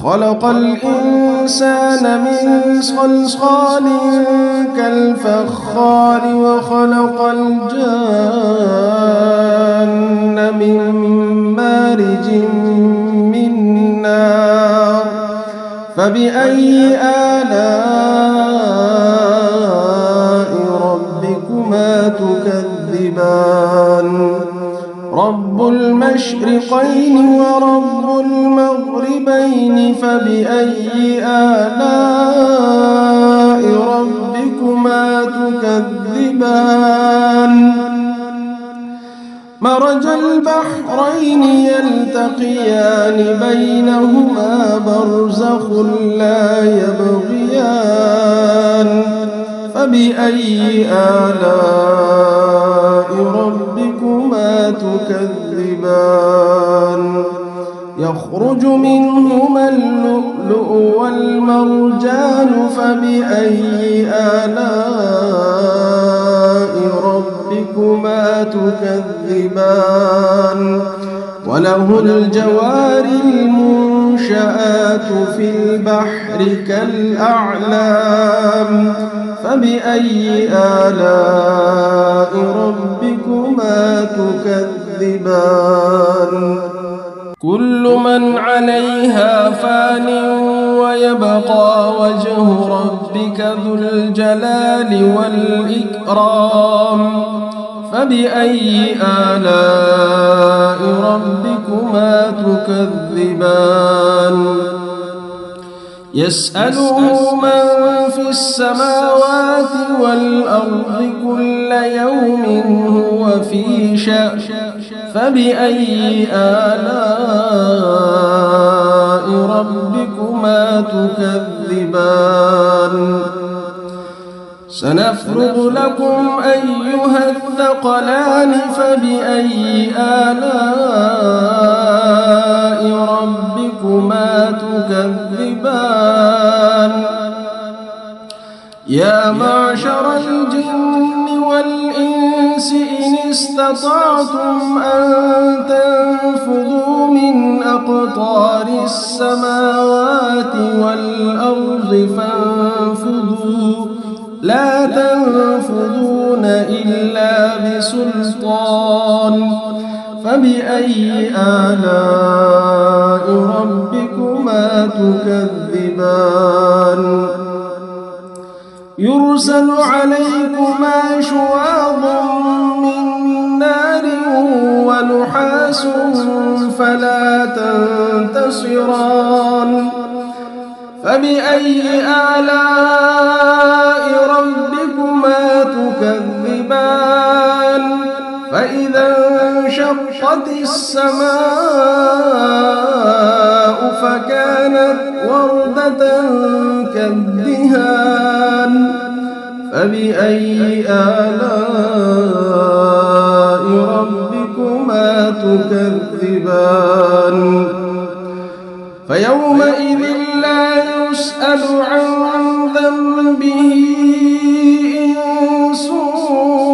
خلق الإنسان من صلصال كالفخار وخلق الجان من مارج من نار فبأي آلاء ربكما تكذبان. رب المشرقين ورب المغربين فبأي آلاء ربكما تكذبان. مرج البحرين يلتقيان بينهما برزخ لا يبغيان فبأي آلاء ربكما تكذبان. يخرج منهما اللؤلؤ والمرجان فبأي آلاء ربكما تكذبان. وله الجوار المنشآت في البحر كالأعلام فبأي آلاء ربكما تكذبان. كل من عليها فان ويبقى وجه ربك ذو الجلال والإكرام فبأي آلاء ربكما تكذبان. يسأله من في السماوات والأرض كل يوم هو في شأن فبأي آلاء ربكما تكذبان. سنفرغ لكم أيها الثقلان فبأي آلاء ربكما تكذبان. يا معشر الجن والإنس إن استطعتم أن تنفذوا من أقطار السماوات والأرض فانفذوا لا تنفذون إلا بسلطان فبأي آلاء ربكما تكذبان. يرسل عليكما شواظ من نار ونحاس فلا تنتصران فبأي آلاء ربكما تكذبان. فإذا انشقت السماء فكانت وردة كالدهان فبأي آلاء ربكما تكذبان. فيومئذ لا يسأل عن ذنبه إنس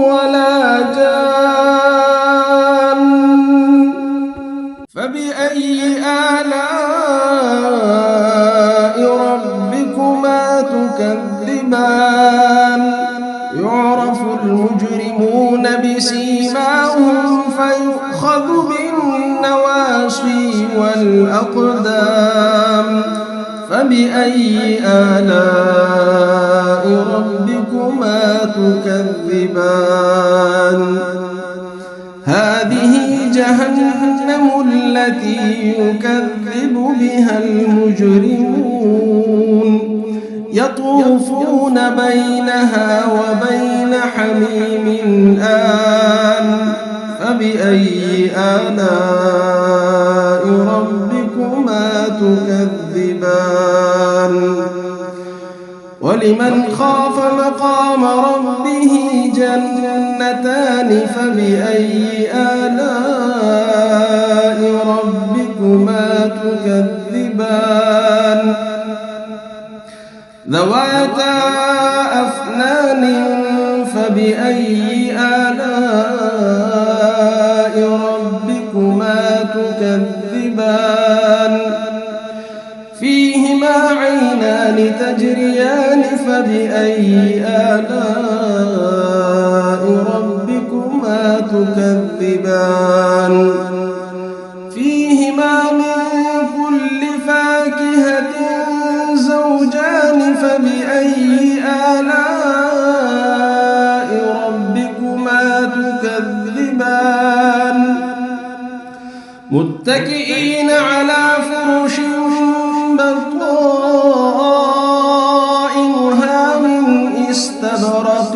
ولا جان فبأي آلاء ربكما تكذبان. يعرف بسيماهم فيؤخذ بالنواصي والأقدام فبأي آلاء ربكما تكذبان هذه جهنم التي يكذب بها المجرمون يطوفون بينها وبين حميم آن فبأي آلاء ربكما تكذبان ولمن خاف مقام ربه جنتان فبأي آلاء ربكما تكذبان ذواتا أفنان فبأي آلاء ربكما تكذبان فيهما عينان تجريان فبأي آلاء ربكما تكذبان فيهما من كل فاكهة زوجان فبأي آلاء ربكما تكذبان متكئين على فرش بطائنها من استبرق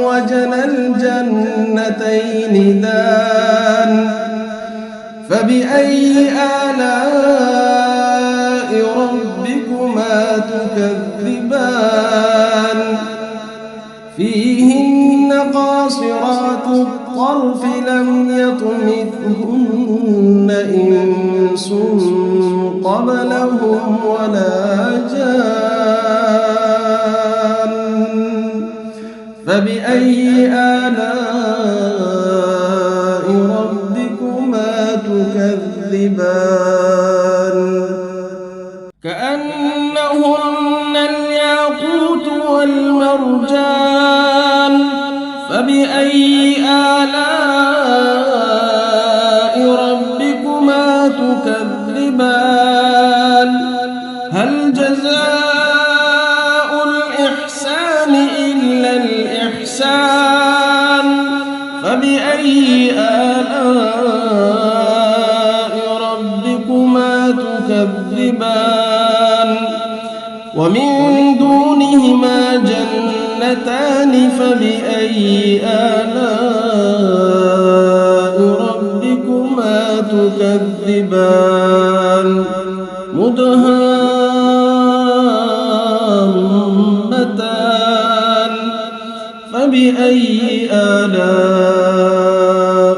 وجنى الجنتين دان فبأي آلاء ربكما تكذبان فيهن قاصرات الطرف لم يطمثهن إنس قبلهم ولا جان فبأي آلاء ربكما تكذبان كأنهن الياقوت والمرجان فبأي آلاء ربكما تكذبان هل جزاء الإحسان إلا الإحسان فبأي آلاء ربكما تكذبان ومن دونهما جنتان فبأي آلاء ربكما تكذبان مدهامتان فبأي آلاء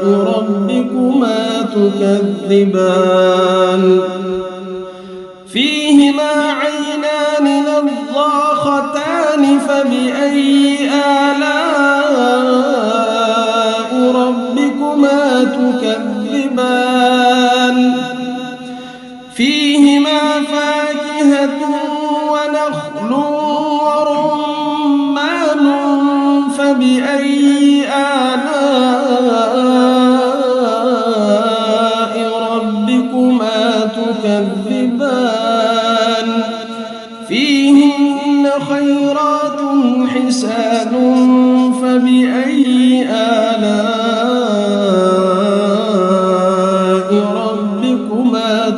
ربكما تكذبان فيهما عينان نضاختان فبأي آلاء ربكما تكذبان فيهما فاكهة ونخل ورمان فبأي آلاء ربكما تكذبان فيهن خيرات حسان فبأي آلاء ربكما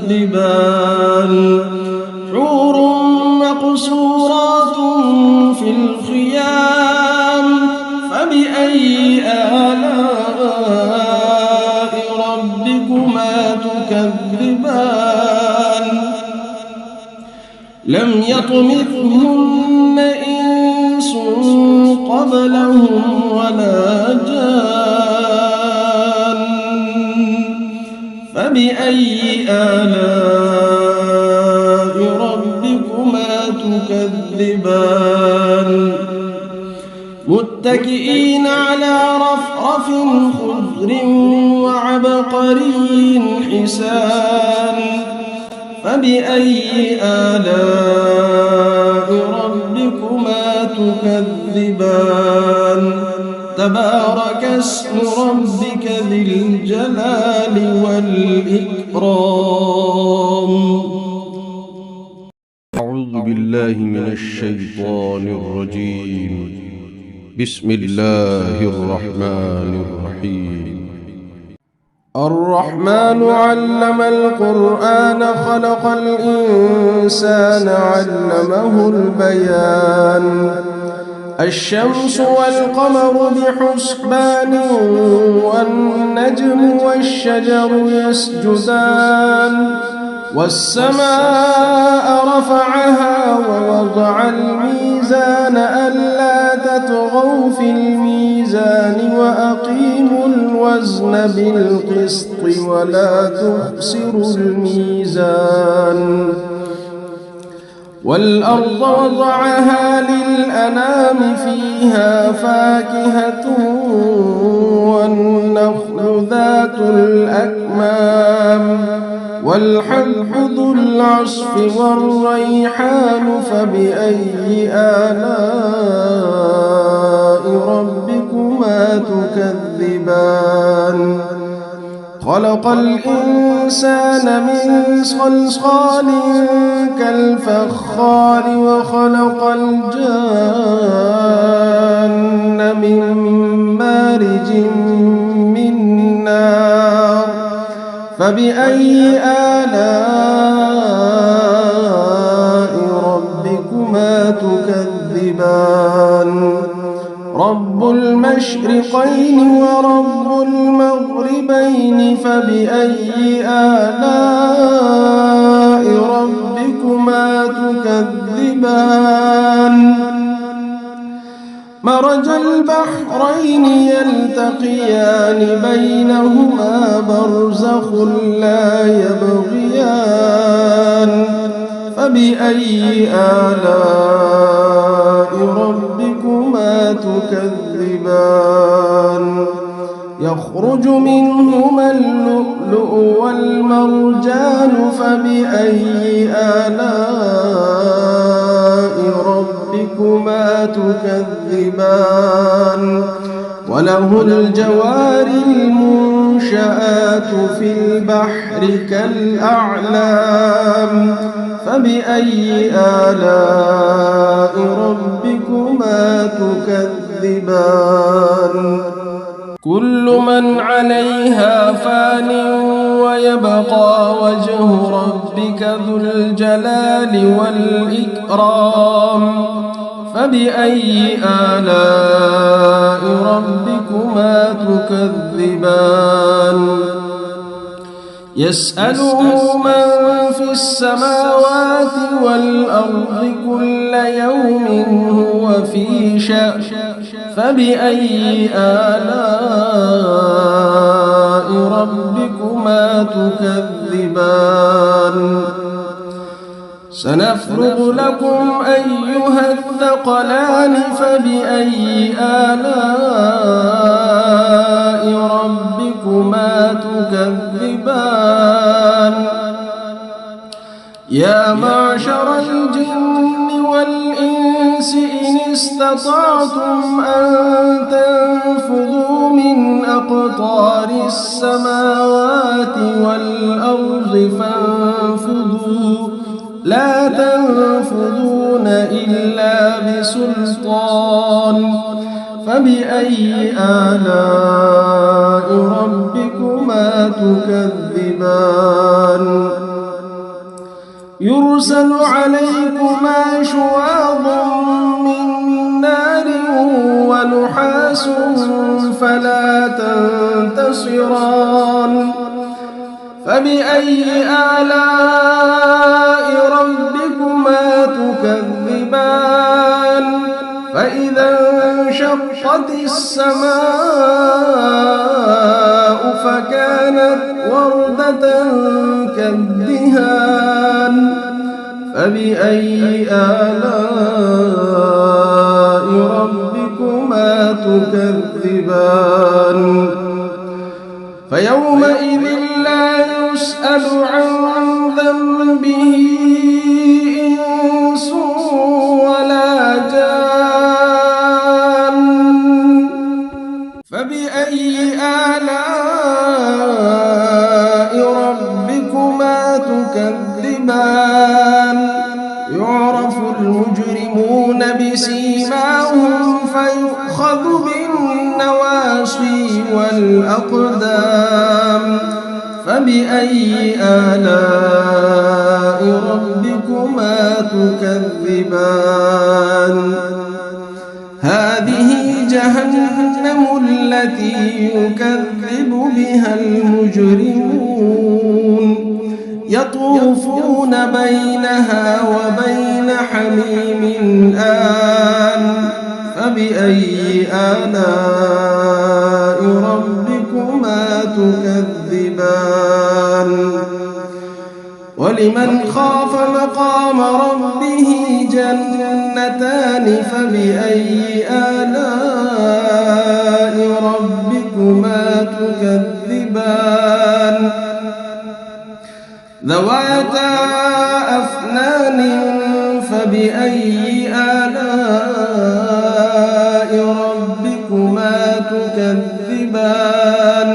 تكذبان حور مقصورات في الخيام فبأي آلاء ربكما تكذبان لم يطمثهن إنس قبلهم ولا جان فبأي آلاء ربكما تكذبان متكئين على رفرف خضر وعبقري حسان فبأي آلاء ربكما تكذبان تبارك اسم ربك ذي الجلال والإكرام. أعوذ بالله من الشيطان الرجيم. بسم الله الرحمن الرحيم. الرحمن علم القرآن خلق الإنسان علمه البيان. الشمس والقمر بحسبان والنجم والشجر يسجدان والسماء رفعها ووضع الميزان ألا تطغوا في الميزان وأقيموا الوزن بالقسط ولا تخسروا الميزان. والأرض وضعها للأنام فيها فاكهة والنخل ذات الأكمام والحب ذو العصف والريحان فبأي آلاء ربكما تكذبان. خلق الإنسان من صلصال كالفخار وخلق الجان من مارج من نار فبأي آلاء ربكما تكذبان. رب المشرقين ورب المغربين فبأي آلاء ربكما تكذبان. مرج البحرين يلتقيان بينهما برزخ لا يبغيان فبأي آلاء ربكما تكذبان. يخرج منهما اللؤلؤ والمرجان فبأي آلاء ربكما تكذبان. وله الجوار المنشآت في البحر كالأعلام فبأي آلاء ربكما تكذبان. كل من عليها فان ويبقى وجه ربك ذو الجلال والإكرام فبأي آلاء ربكما تكذبان. يسأله من في السماوات والأرض كل يوم هو في شأن فبأي آلاء ربكما تكذبان. سنفرغ لكم أيها الثقلان فبأي آلاء ربكما تكذبان. يا معشر الجن والإنس إن استطعتم أن تنفذوا من أقطار السماوات والأرض فانفذوا لا تنفذون إلا بسلطان فبأي آلاء ربكما تكذبان. يرسل عليكما شواظ من نار ونحاس فلا تنتصران فبأي آلاء ربكما تكذبان. فإذا انشقت السماء فكانت وردة كالدهان فبأي آلاء ربكما تكذبان. فيومئذ لا يسأل عن ذنبه إنس ولا جان بسيماهم فيؤخذ بالنواصي والأقدام فبأي آلاء ربكما تكذبان هذه جهنم التي يكذب بها المجرمون يطوفون بينها وبين حميم آن فبأي آلاء ربكما تكذبان ولمن خاف مقام ربه جنتان فبأي آلاء ربكما تكذبان ذواتا أفنان فبأي آلاء ربكما تكذبان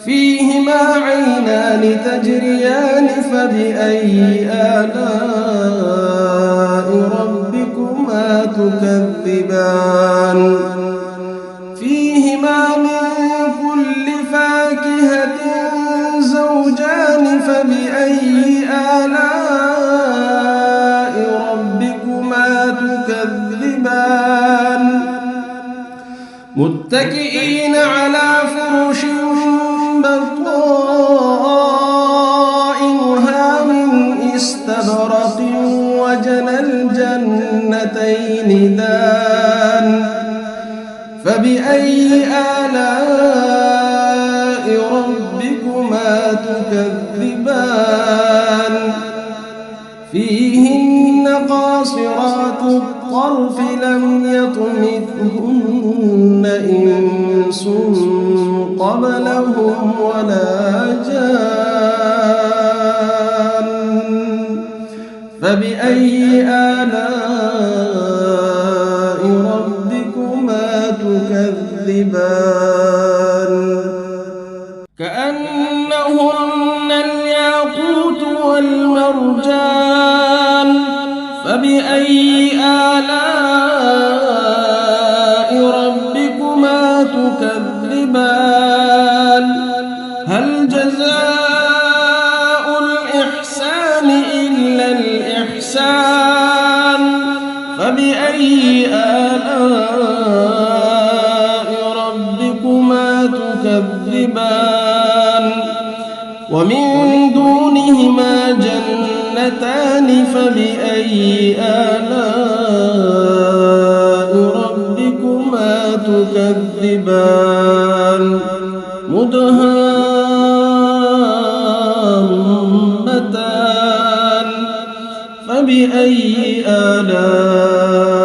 فيهما عينان تجريان فبأي آلاء ربكما تكذبان فيهما من كل فاكهة زوجان فبأي آلاء ربكما تكذبان متكئين على فرش بطائنها من استبرق وجنى الجنتين دان فبأي آلاء ربكما تكذبان فيهن قاصرات الطرف لم يطمثهن إنس قبلهم ولا جان فبأي آلاء ربكما تكذبان كأنهن الياقوت والمرجان فبأي آلاء ربكما تكذبان هل جزاء الإحسان إلا الإحسان فبأي آلاء ربكما تكذبان ومن دونهما جنتان فبأي آلاء ربكما تكذبان مدهامتان فبأي آلاء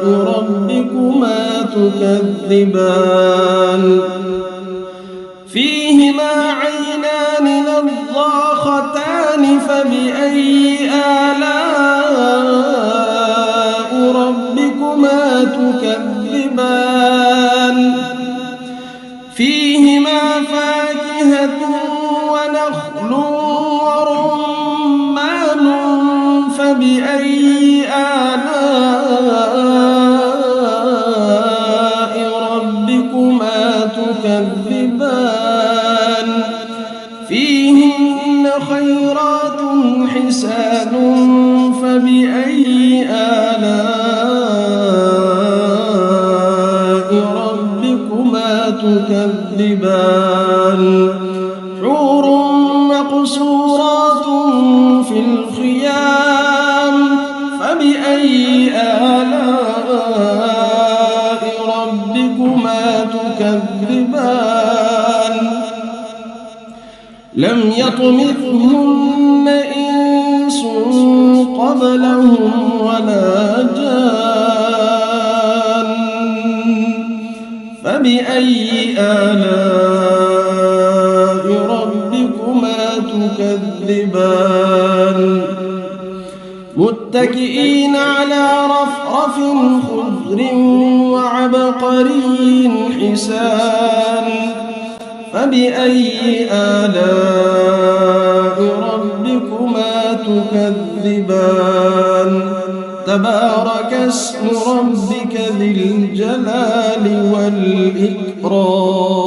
ربكما تكذبان فيهما عينان نضاختان فبأي آلاء ربكما تكذبان فيهما فاكهة ونخل ورمان فبأي آلاء ربكما تكذبان فيهن خيرات حسان فبأي آلاء ربكما تكذبان حور مقصورات في الخيام فبأي آلاء ربكما تكذبان لم يطمثهن إنس قبلهم ولا جان فبأي آلاء ربكما تكذبان متكئين على رفرف خضر وعبقري حسان فبأي آلاء ربكما تكذبان تبارك اسم ربك ذي الجلال والإكرام.